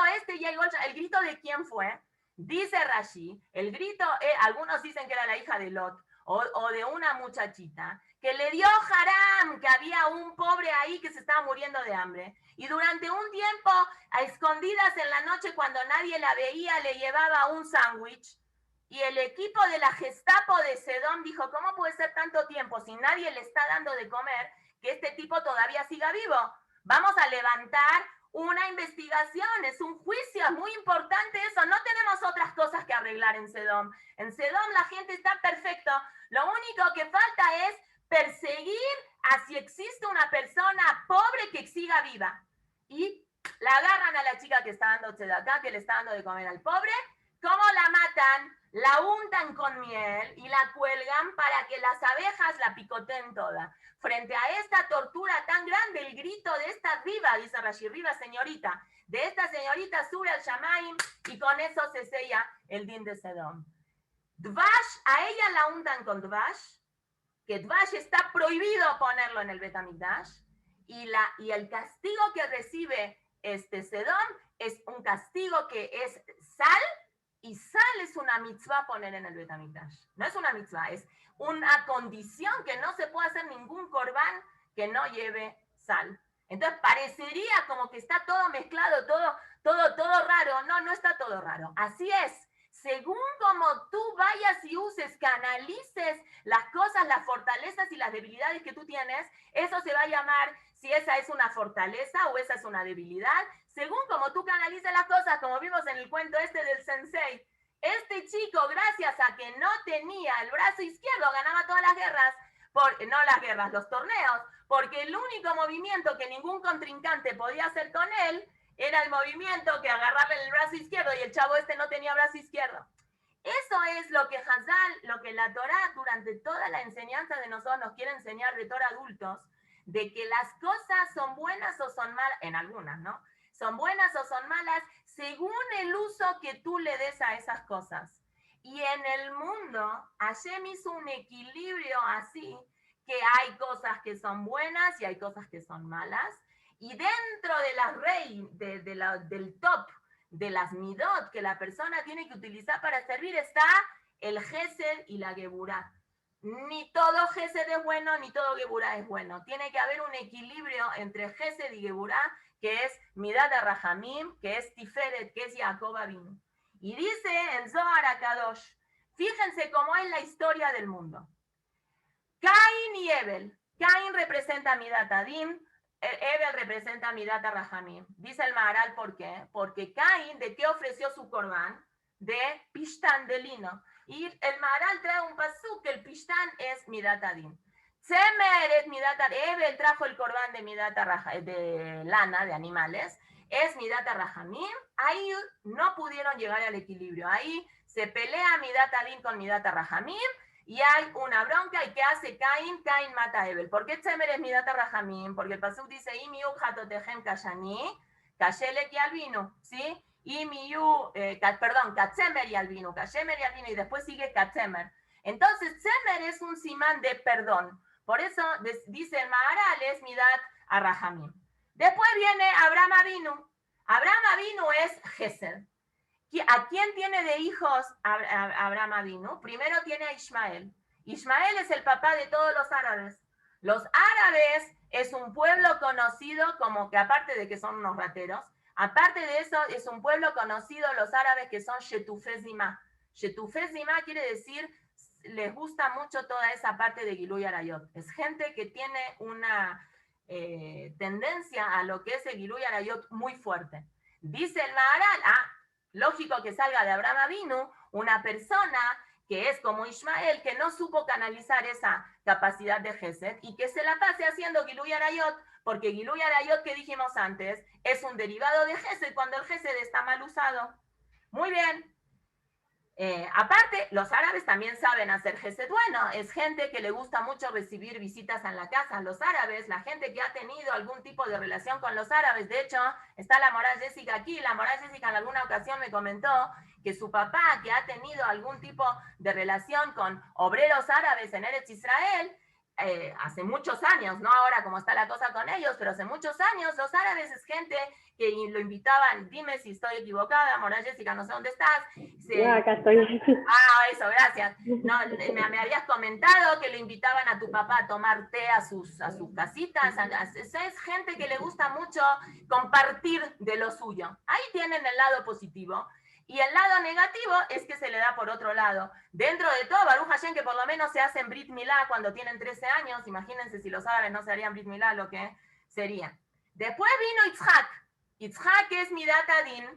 ¿el grito de quién fue? Dice Rashi, el grito, algunos dicen que era la hija de Lot, o de una muchachita, que le dio haram, que había un pobre ahí que se estaba muriendo de hambre. Y durante un tiempo, a escondidas en la noche, cuando nadie la veía, le llevaba un sándwich. Y el equipo de la Gestapo de Sedón dijo, ¿cómo puede ser tanto tiempo si nadie le está dando de comer que este tipo todavía siga vivo? Vamos a levantar una investigación, es un juicio, es muy importante eso. No tenemos otras cosas que arreglar en Sedón. En Sedón la gente está perfecto. Lo único que falta es perseguir a si existe una persona pobre que siga viva. Y la agarran a la chica que está dando tzedakah, que le está dando de comer al pobre. ¿Cómo la matan? La untan con miel y la cuelgan para que las abejas la picoteen toda. Frente a esta tortura tan grande, el grito de esta riba, dice Rashi, riba señorita, de esta señorita sube al Shamaim y con eso se sella el din de Sedón. Dvash, a ella la untan con Dvash, que Dvash está prohibido ponerlo en el Bet HaMikdash, y el castigo que recibe Sedón es un castigo que es sal, y sal es una mitzvah poner en el Bet HaMikdash. No es una mitzvah, es una condición que no se puede hacer ningún corbán que no lleve sal. Entonces parecería como que está todo mezclado, todo raro. No, no está todo raro. Así es. Según como tú vayas y uses, canalices las cosas, las fortalezas y las debilidades que tú tienes, eso se va a llamar si esa es una fortaleza o esa es una debilidad. Según como tú canalices las cosas, como vimos en el cuento del sensei, este chico, gracias a que no tenía el brazo izquierdo, ganaba todas las guerras, los torneos, porque el único movimiento que ningún contrincante podía hacer con él era el movimiento que agarrarle el brazo izquierdo y el chavo no tenía brazo izquierdo. Eso es lo que Hazal, lo que la Torá durante toda la enseñanza de nosotros nos quiere enseñar de Torah adultos, de que las cosas son buenas o son malas, en algunas, ¿no? Son buenas o son malas según el uso que tú le des a esas cosas. Y en el mundo, Hashem hizo un equilibrio así, que hay cosas que son buenas y hay cosas que son malas. Y dentro de del top de las midot que la persona tiene que utilizar para servir está el gesed y la geburá. Ni todo gesed es bueno, ni todo geburá es bueno. Tiene que haber un equilibrio entre gesed y geburá, que es midat rahamim, que es tiferet, que es Jacob Avinu. Y dice en Zohar HaKadosh, fíjense cómo es la historia del mundo. Caín y Ebel. Caín representa midat Adin, Ebel representa midat rahamim. Dice el Maharal, ¿por qué? Porque Caín, ¿de qué ofreció su corbán? De pishtán, de lino. Y el Maharal trae un pasú que el pishtán es midat Adin. Tzemer es midat, Ebel trajo el corbán de lana, de animales, es midat rahamim. Ahí no pudieron llegar al equilibrio. Ahí se pelea midat Adin con midat rahamim. Y hay una bronca, ¿y qué hace Caín? Caín mata a Ebel. ¿Por qué Tzemer es midat rahamim? Porque el pasuk dice, y miu jatotejem kashani, kashelek y albino, ¿sí? Y miu, katzemer y albino, kashemer y albino, y después sigue katzemer. Entonces, Tzemer es un simán de perdón. Por eso dice el Maharal, es midat rahamim. Después viene Abraham Avinu. Abraham Avinu es gesed. ¿A quién tiene de hijos Abraham Avinu? Primero tiene a Ismael. Ismael es el papá de todos los árabes. Los árabes es un pueblo conocido como que, aparte de que son unos rateros, aparte de eso, es un pueblo conocido los árabes que son Shetufé Zimá. Shetufé Zimá quiere decir, les gusta mucho toda esa parte de Gilui Arayot. Es gente que tiene una tendencia a lo que es el Gilui Arayot muy fuerte. Dice el Maharal, lógico que salga de Abraham Avinu una persona que es como Ismael, que no supo canalizar esa capacidad de Gesed y que se la pase haciendo Gilui Arayot, porque Gilui Arayot, que dijimos antes, es un derivado de Gesed cuando el Gesed está mal usado. Muy bien. Aparte, los árabes también saben hacer gesed bueno, es gente que le gusta mucho recibir visitas en la casa. Los árabes, la gente que ha tenido algún tipo de relación con los árabes, de hecho, está la Moral Jessica aquí, la Moral Jessica en alguna ocasión me comentó que su papá, que ha tenido algún tipo de relación con obreros árabes en Eretz Israel, hace muchos años, no ahora como está la cosa con ellos, pero hace muchos años, los árabes es gente que lo invitaban, dime si estoy equivocada, Moral Jessica, no sé dónde estás. No, acá estoy. Eso, gracias. No, me habías comentado que lo invitaban a tu papá a tomar té a sus casitas. Es gente que le gusta mucho compartir de lo suyo. Ahí tienen el lado positivo. Y el lado negativo es que se le da por otro lado. Dentro de todo, Baruch Hashem, que por lo menos se hacen Brit Milá cuando tienen 13 años. Imagínense si los árabes no se harían Brit Milá, lo que sería. Después vino Yitzhak. Yitzhak es Midat Adin.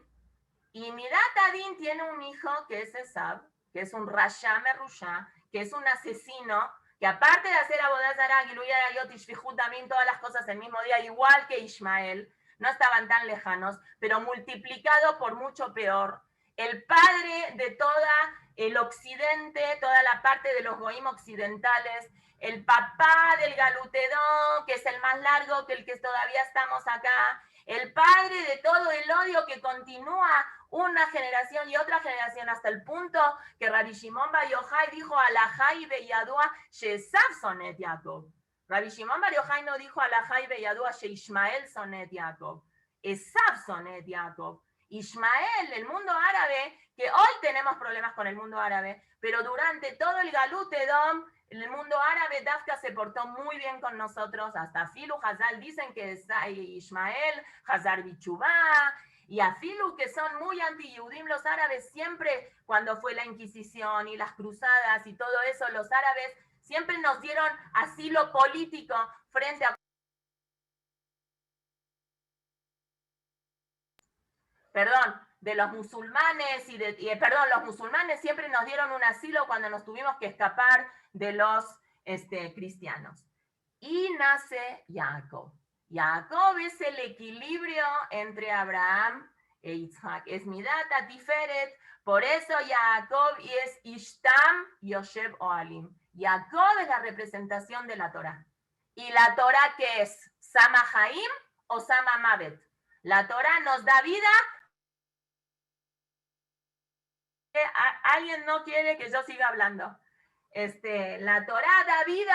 Y Midat Adin tiene un hijo que es Esab, que es un Rasha Merusha, que es un asesino, que aparte de hacer Abodá Zará, Giluy Arayot y Shvihut también todas las cosas el mismo día, igual que Ismael, no estaban tan lejanos, pero multiplicado por mucho peor. El padre de toda el occidente, toda la parte de los goim occidentales, el papá del Galutedón, que es el más largo que el que todavía estamos acá, el padre de todo el odio que continúa una generación y otra generación hasta el punto que Rabbi Shimon Bar Yochai dijo alajai beyadua she'esav sonet Jacob. Rabbi Shimon Bar Yochai no dijo alajai beyadua she'Ishmael sonet Jacob. Esav sonet Jacob. Ishmael, el mundo árabe, que hoy tenemos problemas con el mundo árabe, pero durante todo el Galut Edom, el mundo árabe Dafka se portó muy bien con nosotros, hasta Filu Hazal dicen que es Ishmael, Hazar Bichubá, y a Filu que son muy anti-Yudim los árabes, siempre cuando fue la Inquisición y las cruzadas y todo eso, los árabes siempre nos dieron asilo político frente a... de los musulmanes los musulmanes siempre nos dieron un asilo cuando nos tuvimos que escapar de los cristianos. Y nace Jacob. Jacob es el equilibrio entre Abraham e Isaac. Es Midata Tiferet, por eso Jacob es Ishtam Yoshev Oalim. Jacob es la representación de la Torah. ¿Y la Torah qué es? ¿Sama Haim o Sama Mavet? La Torah nos da vida. Alguien no quiere que yo siga hablando. La Torá da vida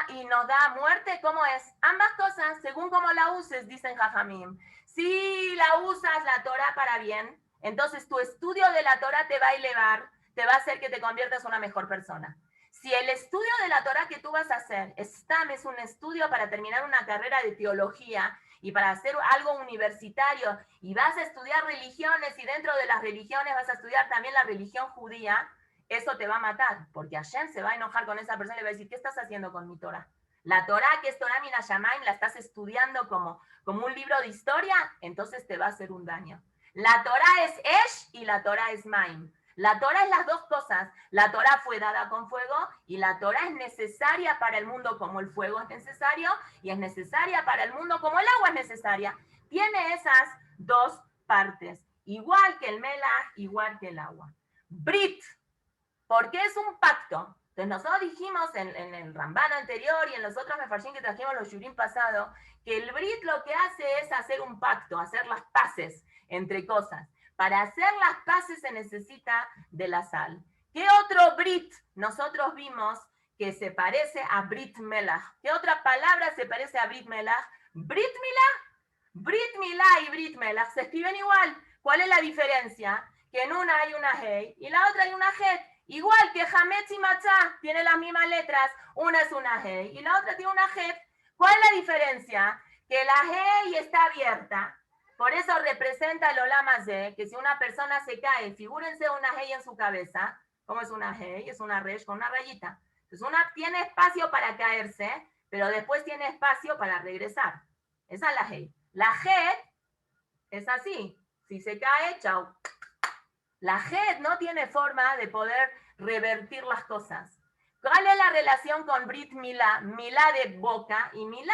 y nos da muerte. ¿Cómo es? Ambas cosas, según cómo la uses, dicen Jajamim. Si la usas la Torá para bien, entonces tu estudio de la Torá te va a elevar, te va a hacer que te conviertas en una mejor persona. Si el estudio de la Torá que tú vas a hacer, es un estudio para terminar una carrera de teología y para hacer algo universitario, y vas a estudiar religiones, y dentro de las religiones vas a estudiar también la religión judía, eso te va a matar, porque Hashem se va a enojar con esa persona y le va a decir, ¿qué estás haciendo con mi Torah? La Torah, que es Torah Minashamaim, la estás estudiando como un libro de historia, entonces te va a hacer un daño. La Torah es Esh y la Torah es Maim. La Torah es las dos cosas. La Torah fue dada con fuego y la Torah es necesaria para el mundo como el fuego es necesario y es necesaria para el mundo como el agua es necesaria. Tiene esas dos partes, igual que el melaj, igual que el agua. Brit, porque es un pacto. Entonces nosotros dijimos en el Ramban anterior y en los otros mefarshim que trajimos los shurim pasado, que el Brit lo que hace es hacer un pacto, hacer las paces entre cosas. Para hacer las paces se necesita de la sal. ¿Qué otro Brit nosotros vimos que se parece a Brit Melach? ¿Qué otra palabra se parece a Brit Melach? Brit Milá. Brit Milá y Brit Melach se escriben igual. ¿Cuál es la diferencia? Que en una hay una Hei y la otra hay una Het. Igual que Hametz y Matzah tienen las mismas letras. Una es una Hei y la otra tiene una Het. ¿Cuál es la diferencia? Que la Hei está abierta. Por eso representa el Olam Hazé, que si una persona se cae, figúrense una Hei en su cabeza. ¿Cómo es una Hei? Es una Resh con una rayita. Entonces una tiene espacio para caerse, pero después tiene espacio para regresar. Esa es la Hei. La Het es así. Si se cae, chao. La Het no tiene forma de poder revertir las cosas. ¿Cuál es la relación con Brit Milá? Milá de boca y Milá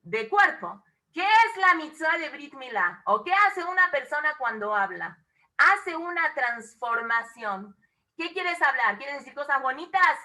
de cuerpo. ¿Qué es la mitzvah de Brit Milá? ¿O qué hace una persona cuando habla? Hace una transformación. ¿Qué quieres hablar? ¿Quieres decir cosas bonitas?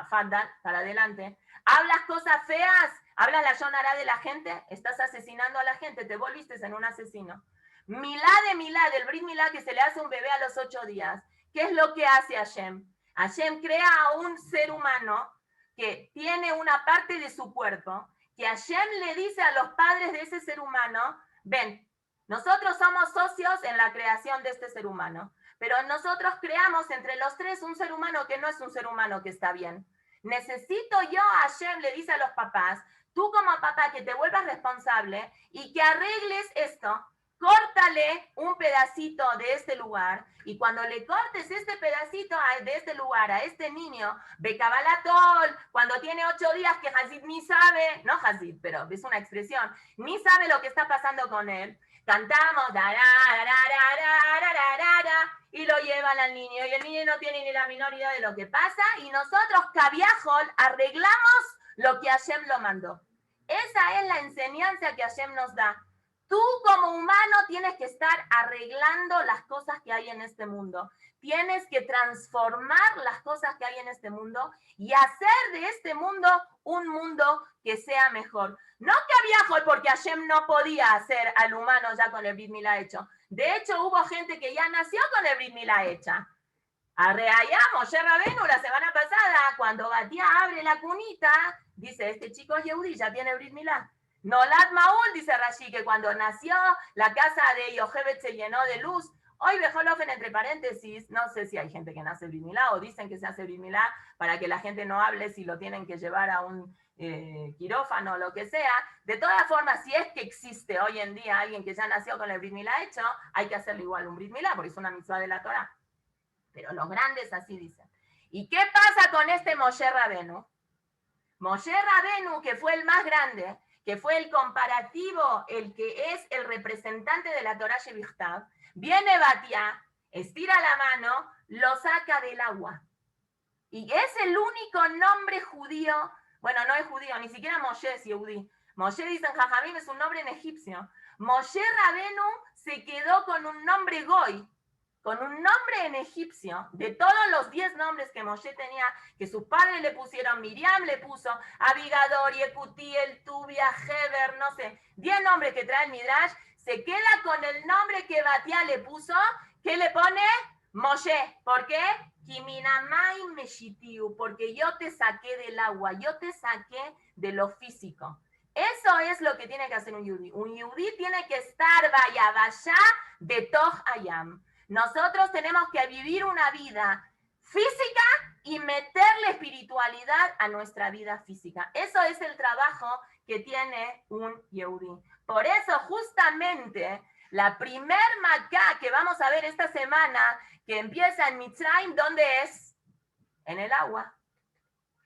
Fandal, para adelante. ¿Hablas cosas feas? ¿Hablas la yonará de la gente? Estás asesinando a la gente, te volviste en un asesino. Milad, el Brit Milá que se le hace a un bebé a los 8 días. ¿Qué es lo que hace Hashem? Hashem crea a un ser humano que tiene una parte de su cuerpo, que Hashem le dice a los padres de ese ser humano, ven, nosotros somos socios en la creación de este ser humano, pero nosotros creamos entre los tres un ser humano que no es un ser humano que está bien. Necesito yo, Hashem le dice a los papás, tú como papá que te vuelvas responsable y que arregles esto, córtale un pedacito de este lugar y cuando le cortes este pedacito de este lugar a este niño, Bekabalatol, cuando tiene 8 días que Hazid ni sabe, no Hazid, pero es una expresión, ni sabe lo que está pasando con él, cantamos y lo llevan al niño y el niño no tiene ni la menor idea de lo que pasa y nosotros, Kaviahol, arreglamos lo que Hashem lo mandó. Esa es la enseñanza que Hashem nos da. Tú como humano tienes que estar arreglando las cosas que hay en este mundo. Tienes que transformar las cosas que hay en este mundo y hacer de este mundo un mundo que sea mejor. No que viajo porque Hashem no podía hacer al humano ya con el Brit Milá hecho. De hecho, hubo gente que ya nació con el Brit Milá hecha. Arreayá, Moshe Rabenu la semana pasada, cuando Batía abre la cunita, dice, este chico es Yehudi, ya tiene Brit Milá. Nolad Maul, dice Rashi, que cuando nació la casa de Yochebed se llenó de luz. Hoy Bejolofen, entre paréntesis, no sé si hay gente que nace Brit Milá o dicen que se hace Brit Milá para que la gente no hable si lo tienen que llevar a un quirófano o lo que sea. De todas formas, si es que existe hoy en día alguien que ya nació con el Brit Milá hecho, hay que hacerle igual un Brit Milá porque es una mitzvah de la Torah. Pero los grandes así dicen. ¿Y qué pasa con este Moshe Rabenu? Moshe Rabenu, que fue el más grande, que fue el comparativo, el que es el representante de la Torah Shevichtav, viene Batía, estira la mano, lo saca del agua. Y es el único nombre judío, bueno, no es judío, ni siquiera Moshe es Yehudí. Moshe, dicen Jajamim, es un nombre en egipcio. Moshe Rabenu se quedó con un nombre goy, con un nombre en egipcio, de todos los 10 nombres que Moshe tenía, que sus padres le pusieron, Miriam le puso, Abigador, Yekutiel, Tubia, Heber, no sé, 10 nombres que trae el Midrash, se queda con el nombre que Batía le puso, ¿qué le pone? Moshe. ¿Por qué? Kiminamai Meshitiu, porque yo te saqué del agua, yo te saqué de lo físico. Eso es lo que tiene que hacer un yudí. Un yudí tiene que estar vaya de Toch Ayam. Nosotros tenemos que vivir una vida física y meterle espiritualidad a nuestra vida física. Eso es el trabajo que tiene un Yehudí. Por eso, justamente, la primer Macá que vamos a ver esta semana, que empieza en Mitzrayim, ¿dónde es? En el agua.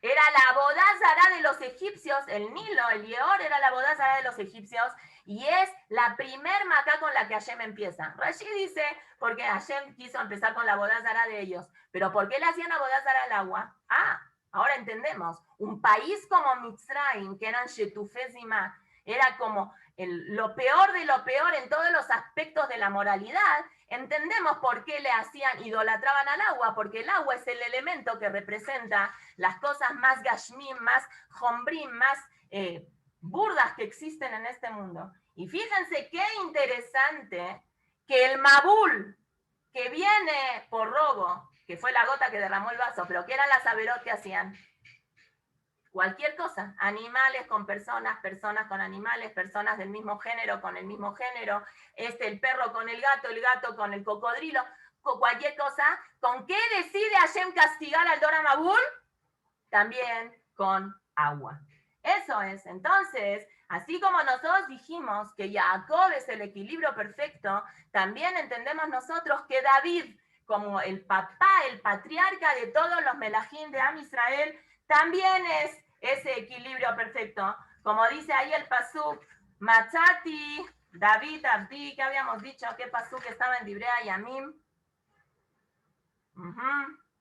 Era la bodázara de los egipcios, el Nilo, el Yeor era la bodázara de los egipcios, y es la primer Macá con la que Hashem empieza. Rashi dice, porque Hashem quiso empezar con la bodázara de ellos. ¿Pero por qué le hacían la bodázara al agua? Ahora entendemos. Un país como Mitzrayim, que eran Shetufezima, era como lo peor de lo peor en todos los aspectos de la moralidad. Entendemos por qué le hacían, idolatraban al agua, porque el agua es el elemento que representa las cosas más gashmim, más hombrim, más burdas que existen en este mundo. Y fíjense qué interesante que el Mabul, que viene por robo, que fue la gota que derramó el vaso, pero que eran las averot que hacían, cualquier cosa, animales con personas, personas con animales, personas del mismo género con el mismo género, el perro con el gato con el cocodrilo, con cualquier cosa. ¿Con qué decide Hashem castigar al Dora Mabul? También con agua. Eso es. Entonces, así como nosotros dijimos que Jacob es el equilibrio perfecto, también entendemos nosotros que David, como el papá, el patriarca de todos los melajim de Am Israel, también es ese equilibrio perfecto. Como dice ahí el pasuk, Matzati, David, Abdi, que habíamos dicho, qué pasuk estaba en Dibrea Yamim.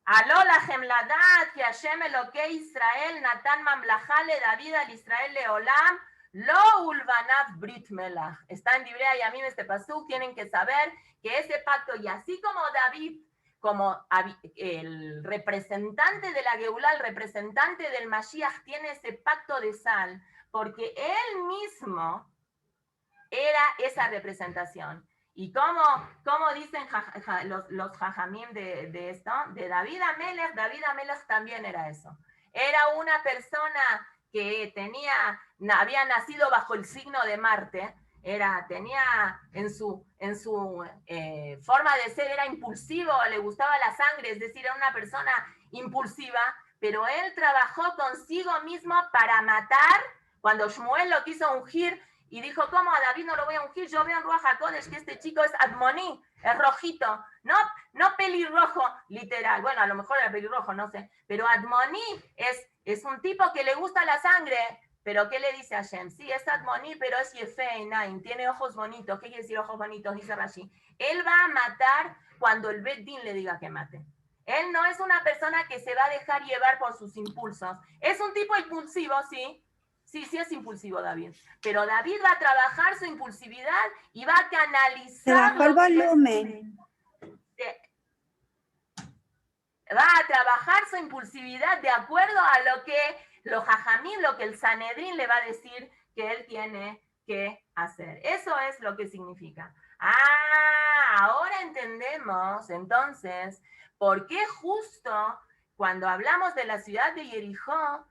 Aló lachem ladat, que Hashem Elokei Israel, Natan mamlacha le David al Israel leolam, lo ulvanav brit melach. Está en Dibrea Yamim este pasuk, tienen que saber que ese pacto, y así como David como el representante de la Geulá, el representante del Mashiach, tiene ese pacto de sal, porque él mismo era esa representación. Y como dicen los jajamim de esto, de David Amelech también era eso. Era una persona que había nacido bajo el signo de Marte, tenía en su forma de ser, era impulsivo, le gustaba la sangre, es decir, era una persona impulsiva, pero él trabajó consigo mismo para matar. Cuando Shmuel lo quiso ungir y dijo, ¿cómo a David no lo voy a ungir? Yo veo en Ruach HaKodesh que este chico es Admoní, es rojito, no pelirrojo, literal. Bueno, a lo mejor era pelirrojo, no sé. Pero Admoní es un tipo que le gusta la sangre. ¿Pero qué le dice a Hashem? Sí, es Admoní, pero es Yefe Einaim, tiene ojos bonitos. ¿Qué quiere decir ojos bonitos? Dice Rashi. Él va a matar cuando el Bet Din le diga que mate. Él no es una persona que se va a dejar llevar por sus impulsos. Es un tipo impulsivo, sí. Sí es impulsivo David. Pero David va a trabajar su impulsividad y va a canalizar... Se bajó el volumen. Va a trabajar su impulsividad de acuerdo a lo que los jajamim, lo que el Sanedrín le va a decir que él tiene que hacer. Eso es lo que significa. Ahora entendemos entonces por qué justo cuando hablamos de la ciudad de Jericó,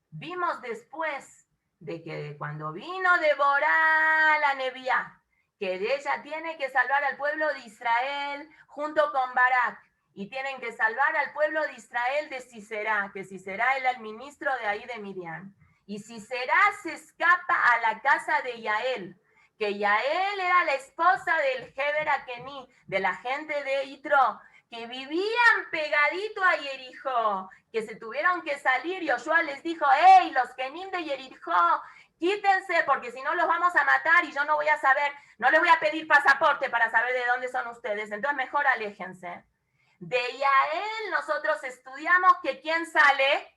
vimos después de que cuando vino Deborah la Neviá, que ella tiene que salvar al pueblo de Israel junto con Barak, y tienen que salvar al pueblo de Israel de Sisera, que Sisera era el ministro de ahí de Midian. Y Sisera se escapa a la casa de Yael, que Yael era la esposa del Heber Akení, de la gente de Yitro, que vivían pegadito a Jericó, que se tuvieron que salir. Yoshua les dijo, hey, los Kenim de Jericó, quítense, porque si no los vamos a matar y yo no voy a saber, no les voy a pedir pasaporte para saber de dónde son ustedes, entonces mejor aléjense. De Yael nosotros estudiamos que ¿quién sale?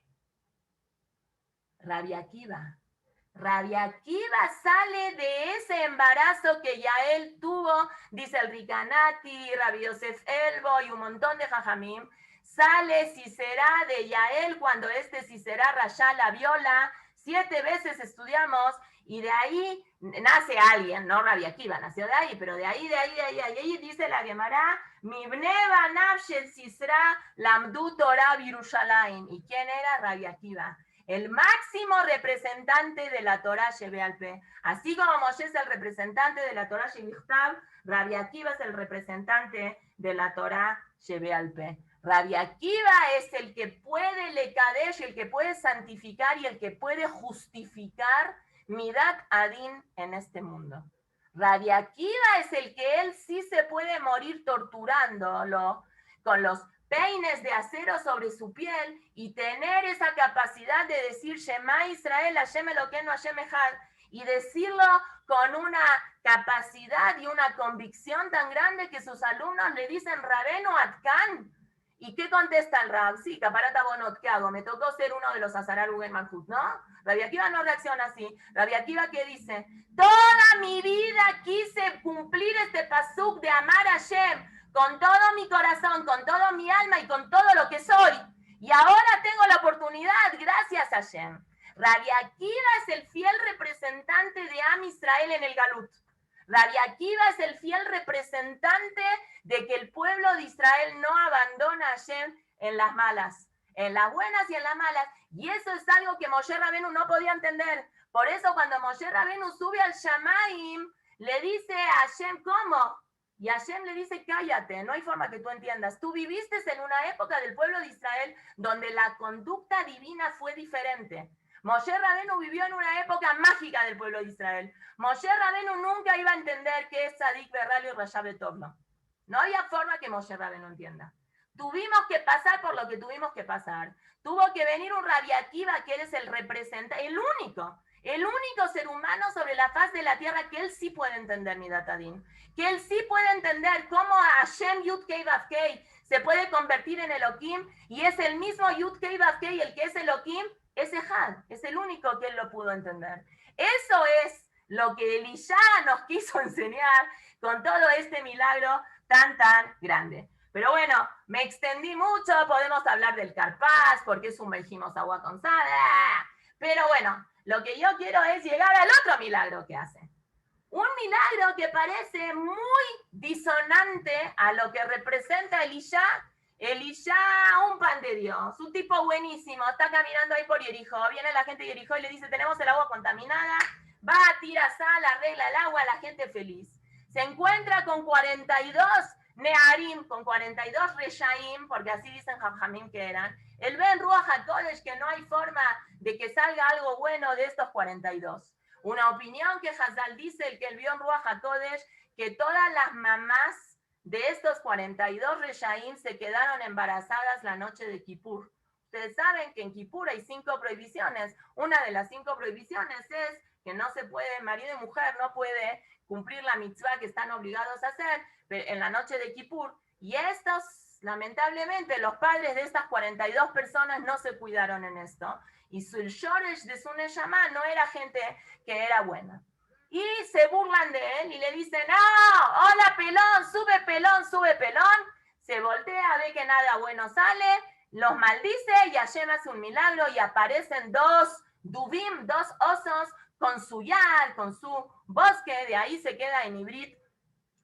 Rabbi Akiva. Rabbi Akiva sale de ese embarazo que Yael tuvo, dice el Ricanati, Rabbi Yosef Elbo y un montón de jajamim. Sale Sisera de Yael cuando Sisera Rasha la viola. 7 veces estudiamos y de ahí nace alguien, no Rabbi Akiva, nació de ahí, pero de ahí dice la Gemara, Mibne Banav Shel Sisra Lamdu Torah Birushalayim. ¿Y quién era? Rabbi Akiva, el máximo representante de la Torah Shebeal Peh. Así como Moshe es el representante de la Torah Shebichtav, Rabbi Akiva es el representante de la Torah Shebeal Peh. Rabbi Akiva es el que puede lekadesh, el que puede santificar y el que puede justificar Midat Adin en este mundo. Rabbi Akiva es el que él sí se puede morir torturándolo con los peines de acero sobre su piel y tener esa capacidad de decir Shema Israel, Hashem Elokeinu, Hashem Echad, y decirlo con una capacidad y una convicción tan grande que sus alumnos le dicen Rabenu Atkan. ¿Y qué contesta el Rab? Sí, Caparata Bonot, ¿qué hago? Me tocó ser uno de los Azarar Ugen Malhut, ¿no? Rabbi Akiva no reacciona así. Rabbi Akiva, ¿qué dice? Toda mi vida quise cumplir este pasuk de amar a Hashem con todo mi corazón, con todo mi alma y con todo lo que soy. Y ahora tengo la oportunidad, gracias a Hashem. Rabbi Akiva es el fiel representante de Am Israel en el Galut. Rabbi Akiva es el fiel representante de que el pueblo de Israel no abandona a Hashem en las malas, en las buenas y en las malas. Y eso es algo que Moshe Rabenu no podía entender. Por eso cuando Moshe Rabenu sube al Shamaim, le dice a Hashem, ¿cómo? Y Hashem le dice, cállate, no hay forma que tú entiendas. Tú viviste en una época del pueblo de Israel donde la conducta divina fue diferente. Moshe Rabenu vivió en una época mágica del pueblo de Israel. Moshe Rabenu nunca iba a entender qué es Tzadik Berralo y Rasha Betov. No había forma que Moshe Rabenu entienda. Tuvimos que pasar por lo que tuvimos que pasar. Tuvo que venir un Rabbi Akiva, que él es el representante, el único ser humano sobre la faz de la tierra que él sí puede entender Midat Adin, que él sí puede entender cómo Hashem Yud Kei Vav Kei se puede convertir en Elohim, y es el mismo Yud Kei Vav Kei, el que es Elohim, es Ejad, es el único que él lo pudo entender. Eso es lo que Elisha nos quiso enseñar con todo este milagro tan grande. Pero bueno, me extendí mucho, podemos hablar del Carpaz, por qué sumergimos agua con sal, pero bueno, lo que yo quiero es llegar al otro milagro que hace. Un milagro que parece muy disonante a lo que representa Elisha. Elisha, un pan de Dios, un tipo buenísimo, está caminando ahí por Jericó, viene la gente de Jericó y le dice, tenemos el agua contaminada, va, tira sal, arregla el agua, la gente feliz. Se encuentra con 42 Nearim, con 42 Reshaim, porque así dicen Jajamim que eran. El Ben Ruach HaKodesh, que no hay forma de que salga algo bueno de estos 42. Una opinión que Hazal dice, el que el vio en Ruach HaKodesh, que todas las mamás de estos 42 Reshaim se quedaron embarazadas la noche de Kippur. Ustedes saben que en Kippur hay 5 prohibiciones. Una de las 5 prohibiciones es que no se puede, marido y mujer no puede cumplir la mitzvah que están obligados a hacer en la noche de Kippur. Y estos, lamentablemente, los padres de estas 42 personas no se cuidaron en esto. Y el shoresh de su neshama no era gente que era buena. Y se burlan de él y le dicen, ¡no! ¡Hola, pelón! ¡Sube, pelón! ¡Sube, pelón! Se voltea, ve que nada bueno sale, los maldice y Hashem hace un milagro y aparecen 2 dubim, 2 osos con su yad, con su bosque. De ahí se queda en hibrid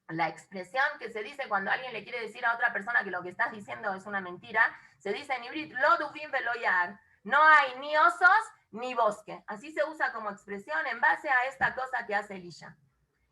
la expresión que se dice cuando alguien le quiere decir a otra persona que lo que estás diciendo es una mentira. Se dice en hibrid, lo dubim velo yad. No hay ni osos ni bosque. Así se usa como expresión en base a esta cosa que hace Elisha.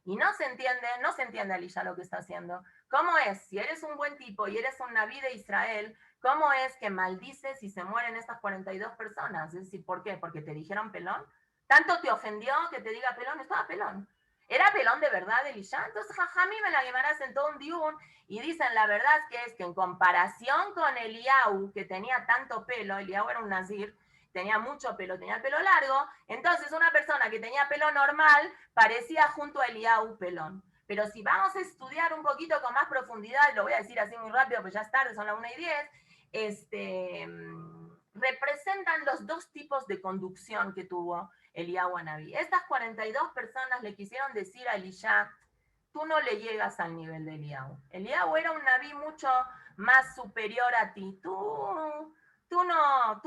Y no se entiende Elisha lo que está haciendo. ¿Cómo es? Si eres un buen tipo y eres un Naví de Israel, ¿cómo es que maldices si se mueren estas 42 personas? Es decir, ¿por qué? ¿Porque te dijeron pelón? ¿Tanto te ofendió que te diga pelón? Estaba pelón. ¿Era pelón de verdad Elisha? Entonces, Jajamim en la Gemara sentó un diún y dicen, la verdad es que en comparación con Eliyahu, que tenía tanto pelo, Eliyahu era un nazir, tenía mucho pelo, tenía el pelo largo, entonces una persona que tenía pelo normal parecía junto a Eliyahu pelón. Pero si vamos a estudiar un poquito con más profundidad, lo voy a decir así muy rápido, pues ya es tarde, son las 1:10, representan los 2 tipos de conducción que tuvo Eliyahu Anabí. Estas 42 personas le quisieron decir a Elisha, tú no le llegas al nivel de Eliyahu. Eliyahu era un Nabí mucho más superior a ti. Tú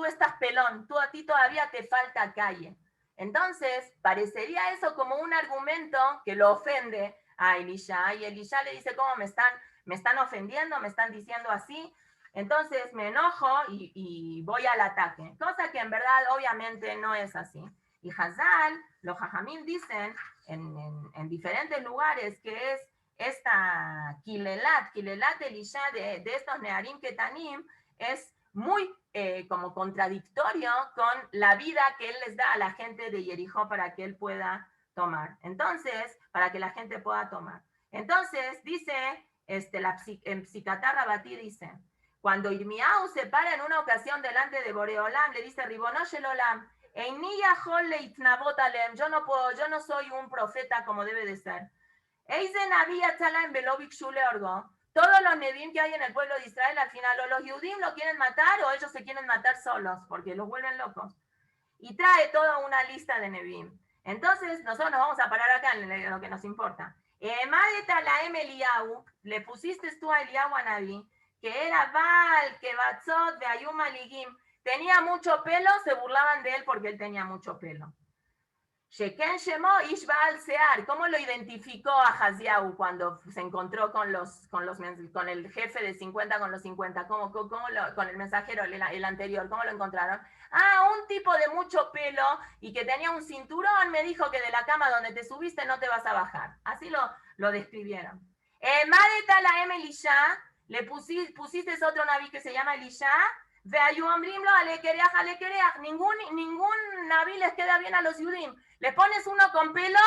estás pelón, a ti todavía te falta calle. Entonces, parecería eso como un argumento que lo ofende a Elisha. Y Elisha le dice, ¿cómo me están ofendiendo? ¿Me están diciendo así? Entonces me enojo y voy al ataque. Cosa que en verdad obviamente no es así. Y Hazal, los Jajamim dicen en diferentes lugares que es esta Kilelat Elisha de estos Nearim Ketanim es muy como contradictorio con la vida que él les da a la gente de Jericó para que él pueda tomar. Entonces, para que la gente pueda tomar. Entonces, dice, en Psicatar Rabatí dice, cuando Irmiau se para en una ocasión delante de Boreolam, le dice, Ribono Shel Olam, yo no puedo, yo no soy un profeta como debe de ser. Todos los Nevi'im que hay en el pueblo de Israel, al final, o los Yudim lo quieren matar, o ellos se quieren matar solos, porque los vuelven locos. Y trae toda una lista de Nevi'im. Entonces, nosotros nos vamos a parar acá en lo que nos importa. Le pusiste tú a Eliyahu Anabí, que era Baal, que Batzot, de Ayum Aligim. Tenía mucho pelo, se burlaban de él porque él tenía mucho pelo. Sheken Shemo Ish Baal Sear. ¿Cómo lo identificó a Haziahu cuando se encontró con el jefe de 50 con los 50? Con el mensajero, el anterior, ¿cómo lo encontraron? Un tipo de mucho pelo y que tenía un cinturón, me dijo que de la cama donde te subiste no te vas a bajar. Así lo describieron. Madeta la Elisha, le pusiste otro naví que se llama Elisha. Ningún naví les queda bien a los Yudim. Le pones uno con pelo,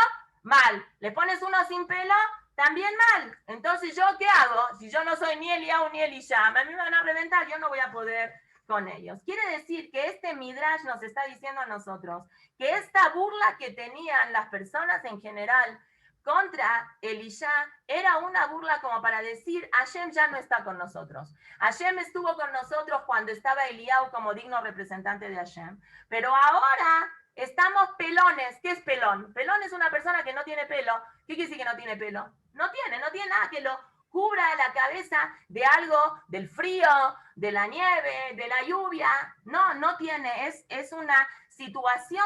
mal. Le pones uno sin pelo, también mal. Entonces, ¿yo qué hago? Si yo no soy ni Eliyahu ni Elisha, a mí me van a reventar, yo no voy a poder con ellos. Quiere decir que este Midrash nos está diciendo a nosotros que esta burla que tenían las personas en general contra Elisha era una burla como para decir, Hashem ya no está con nosotros. Hashem estuvo con nosotros cuando estaba Eliyahu como digno representante de Hashem. Pero ahora estamos pelones. ¿Qué es pelón? Pelón es una persona que no tiene pelo. ¿Qué quiere decir que no tiene pelo? No tiene nada que lo cubra la cabeza de algo, del frío, de la nieve, de la lluvia. No tiene, es una situación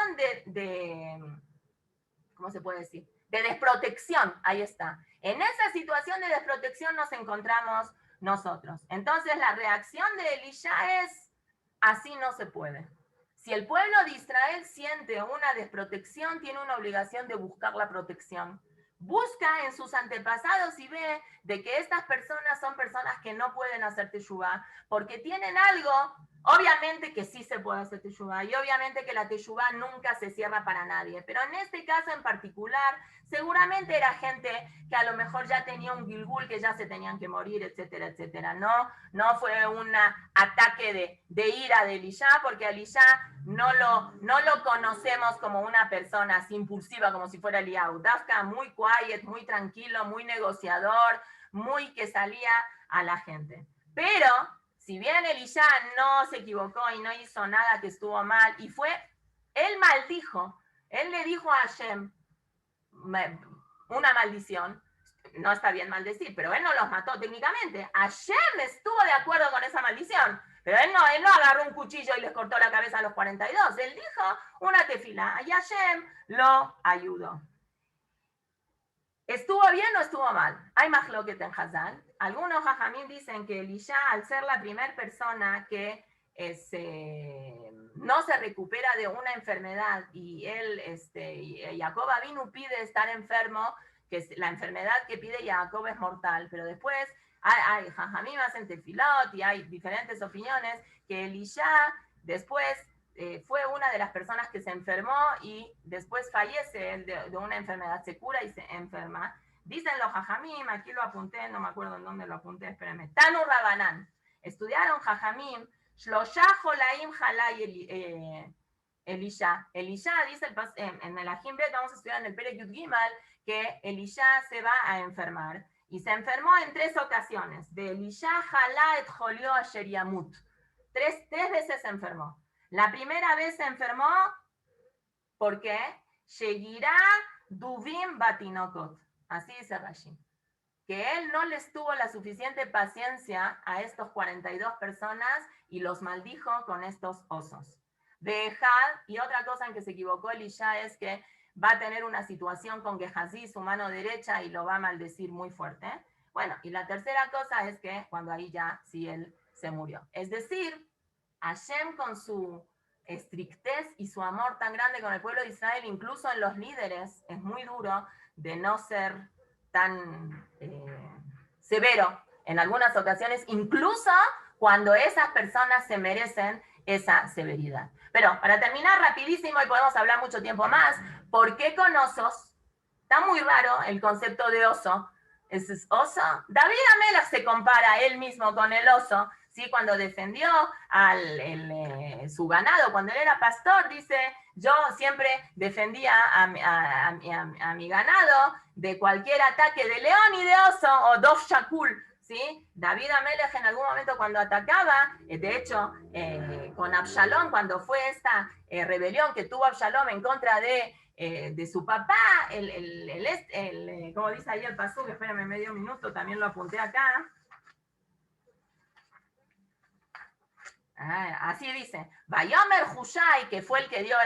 ¿cómo se puede decir? De desprotección, ahí está. En esa situación de desprotección nos encontramos nosotros. Entonces la reacción de Elisha es, así no se puede. Si el pueblo de Israel siente una desprotección, tiene una obligación de buscar la protección. Busca en sus antepasados y ve de que estas personas son personas que no pueden hacer teshuvá, porque tienen algo, obviamente que sí se puede hacer teshuvá, y obviamente que la teshuvá nunca se cierra para nadie, pero en este caso en particular, seguramente era gente que a lo mejor ya tenía un gilgul, que ya se tenían que morir, etcétera, etcétera. No fue un ataque de ira de Elisha, porque a Elisha no lo conocemos como una persona así impulsiva, como si fuera Eliyahu. Dafka muy quiet, muy tranquilo, muy negociador, muy que salía a la gente. Pero, si bien Elisha no se equivocó y no hizo nada que estuvo mal, él maldijo, él le dijo a Hashem una maldición. No está bien maldecir, pero él no los mató técnicamente. Hashem estuvo de acuerdo con esa maldición, pero él no agarró un cuchillo y les cortó la cabeza a los 42. Él dijo una tefila y Hashem lo ayudó. ¿Estuvo bien o estuvo mal? Hay mahloket en Hazal. Algunos jajamim dicen que Elisha, al ser la primera persona que no se recupera de una enfermedad y Jacob Avinu pide estar enfermo, que la enfermedad que pide Jacob es mortal, pero después hay jajamim hacen tefilot y hay diferentes opiniones que Elisha después fue una de las personas que se enfermó y después fallece de una enfermedad, se cura y se enferma. Dicen los jajamim, aquí lo apunté, no me acuerdo en dónde lo apunté, espérenme. Tanu Rabanán. Estudiaron jajamim, Shlosha Jolaim Jalay Elisha. Elisha dice en el Ajimbet, vamos a estudiar en el Perek Yud Gimal, que Elisha se va a enfermar. Y se enfermó en 3 ocasiones. De Elisha Jalá et Jolió Asher Yamut. 3 veces se enfermó. La primera vez se enfermó porque Shegirá Duvim Batinokot. Así dice Rashi. Que él no les tuvo la suficiente paciencia a estos 42 personas y los maldijo con estos osos. Behad, y otra cosa en que se equivocó Elisha es que va a tener una situación con Gehazi, su mano derecha, y lo va a maldecir muy fuerte. Bueno, y la tercera cosa es que cuando ahí ya, sí, él se murió. Es decir, Hashem con su estrictez y su amor tan grande con el pueblo de Israel, incluso en los líderes, es muy duro de no ser tan severo en algunas ocasiones, incluso cuando esas personas se merecen esa severidad. Pero para terminar rapidísimo, y podemos hablar mucho tiempo más, ¿por qué con osos? Está muy raro el concepto de oso. ¿Es oso? David Amelach se compara él mismo con el oso, ¿sí? Cuando defendió su ganado, cuando él era pastor, dice, yo siempre defendía a mi ganado de cualquier ataque de león y de oso, o Dov Shakul, ¿sí? David Amelech en algún momento cuando atacaba, de hecho, con Absalón, cuando fue esta rebelión que tuvo Absalón en contra de su papá, como dice ahí el pasuk, espérame medio minuto, también lo apunté acá. Así dice, Vayomer Hushai, que fue el que dio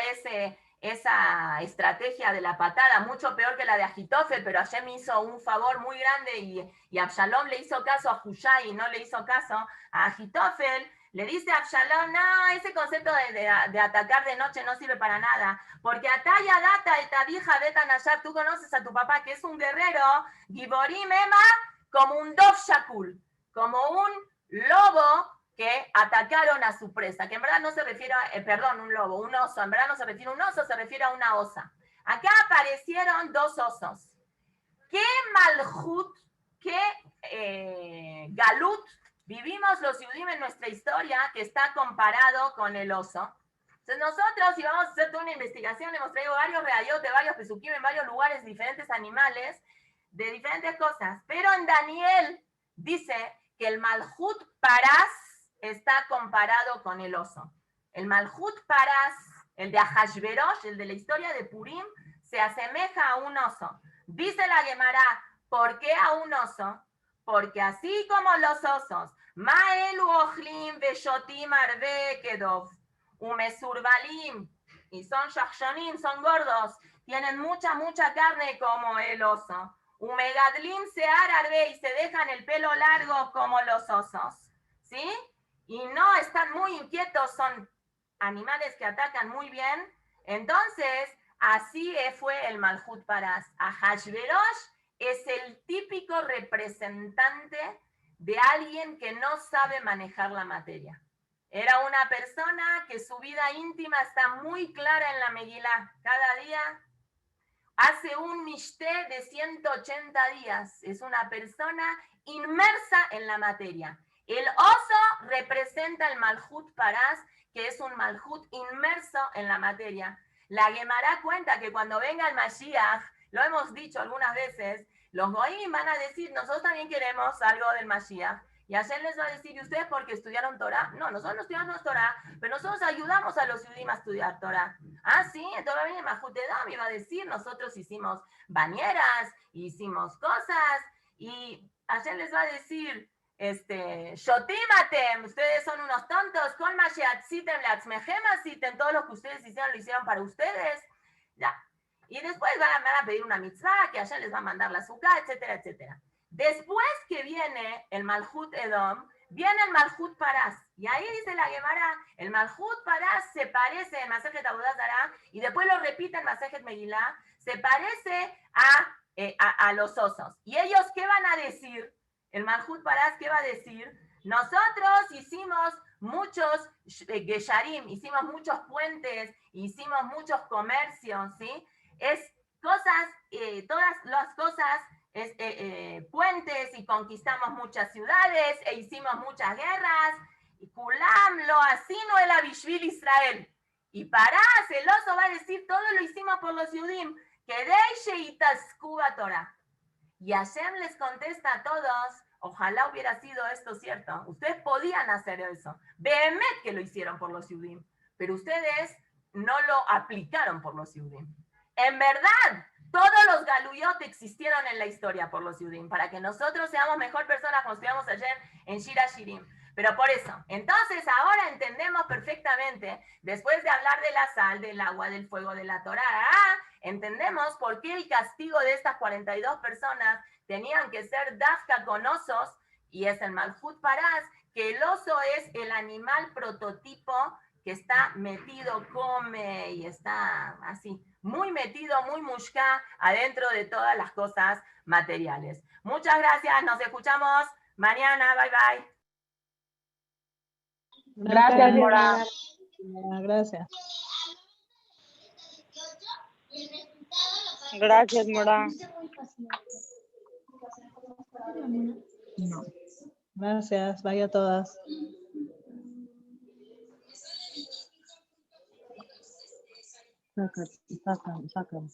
esa estrategia de la patada, mucho peor que la de Agitofel, pero Hashem hizo un favor muy grande y Absalom le hizo caso a Hushai y no le hizo caso a Agitofel. Le dice a Absalom, no, ese concepto de atacar de noche no sirve para nada, porque Ataya Data Etadija Beta Nashar, tú conoces a tu papá que es un guerrero, Giborim Ema, como un Dov Shakul, como un lobo que atacaron a su presa, que en verdad no se refiere a, un lobo, un oso, en verdad no se refiere a un oso, se refiere a una osa. Acá aparecieron 2 osos. ¿Qué malhut, qué galut vivimos los Yudim en nuestra historia que está comparado con el oso? Entonces nosotros, si vamos a hacer toda una investigación, hemos traído varios reayot de varios pesukim en varios lugares, diferentes animales, de diferentes cosas. Pero en Daniel dice que el malhut paras está comparado con el oso. El Malhut Paras, el de Ahashverosh, el de la historia de Purim, se asemeja a un oso. Dice la Gemara, ¿por qué a un oso? Porque así como los osos, Maelu ochlim veshotim arve kedov, umesurbalim, y son shachshonim, son gordos, tienen mucha carne como el oso. Umegadlim sear arve, y se dejan el pelo largo como los osos. ¿Sí? Y no están muy inquietos, son animales que atacan muy bien. Entonces, así fue el Malhut Parás. Ahashverosh es el típico representante de alguien que no sabe manejar la materia. Era una persona que su vida íntima está muy clara en la Megilá. Cada día hace un mishté de 180 días. Es una persona inmersa en la materia. El oso representa el Malhut Parás, que es un Malhut inmerso en la materia. La Gemara cuenta que cuando venga el Mashiach, lo hemos dicho algunas veces, los goyim van a decir, nosotros también queremos algo del Mashiach. Y Hashem les va a decir, ¿y ustedes porque estudiaron Torah? No, nosotros no estudiamos Torah, pero nosotros ayudamos a los judíos a estudiar Torah. Ah, sí, entonces va a venir Malhut Edom y va a decir, nosotros hicimos bañeras, hicimos cosas, y Hashem les va a decir, Shotimatem, ustedes son unos tontos, con Mashiach sitem leatzmechem asitem, todo lo que ustedes hicieron lo hicieron para ustedes. Ya. Y después van a pedir una mitzvah, que allá les va a mandar la azúcar, etcétera, etcétera. Después que viene el Malhut Edom, viene el Malhut Parás. Y ahí dice la Gemara, el Malhut Parás se parece en Masejet Avodat Zará, y después lo repite en Masejet Megilá, se parece a los osos. ¿Y ellos qué van a decir? El Malhut Parás, ¿qué va a decir? Nosotros hicimos muchos gesharim, hicimos muchos puentes, hicimos muchos comercios, ¿sí? Es cosas, todas las cosas, puentes, y conquistamos muchas ciudades, e hicimos muchas guerras, y Kulam lo asino el Abishvil Israel. Y Parás, el oso, va a decir, todo lo hicimos por los Yudim, que deishe itaskuba Torah. Y Hashem les contesta a todos, ojalá hubiera sido esto cierto. Ustedes podían hacer eso. Behemet que lo hicieron por los Yudim, pero ustedes no lo aplicaron por los Yudim. En verdad, todos los galuyot existieron en la historia por los Yudim, para que nosotros seamos mejor personas, como estudiamos ayer en Shira Shirim. Pero por eso, entonces ahora entendemos perfectamente, después de hablar de la sal, del agua, del fuego, de la Torá, entendemos por qué el castigo de estas 42 personas tenían que ser dafka con osos, y es el Malhut Parás, que el oso es el animal prototipo que está metido, come y está así, muy metido, muy mushka adentro de todas las cosas materiales. Muchas gracias, nos escuchamos mañana, bye bye. Gracias, Mora. Gracias. Gracias, Mora. No. Gracias, vaya a todas. Sácalo.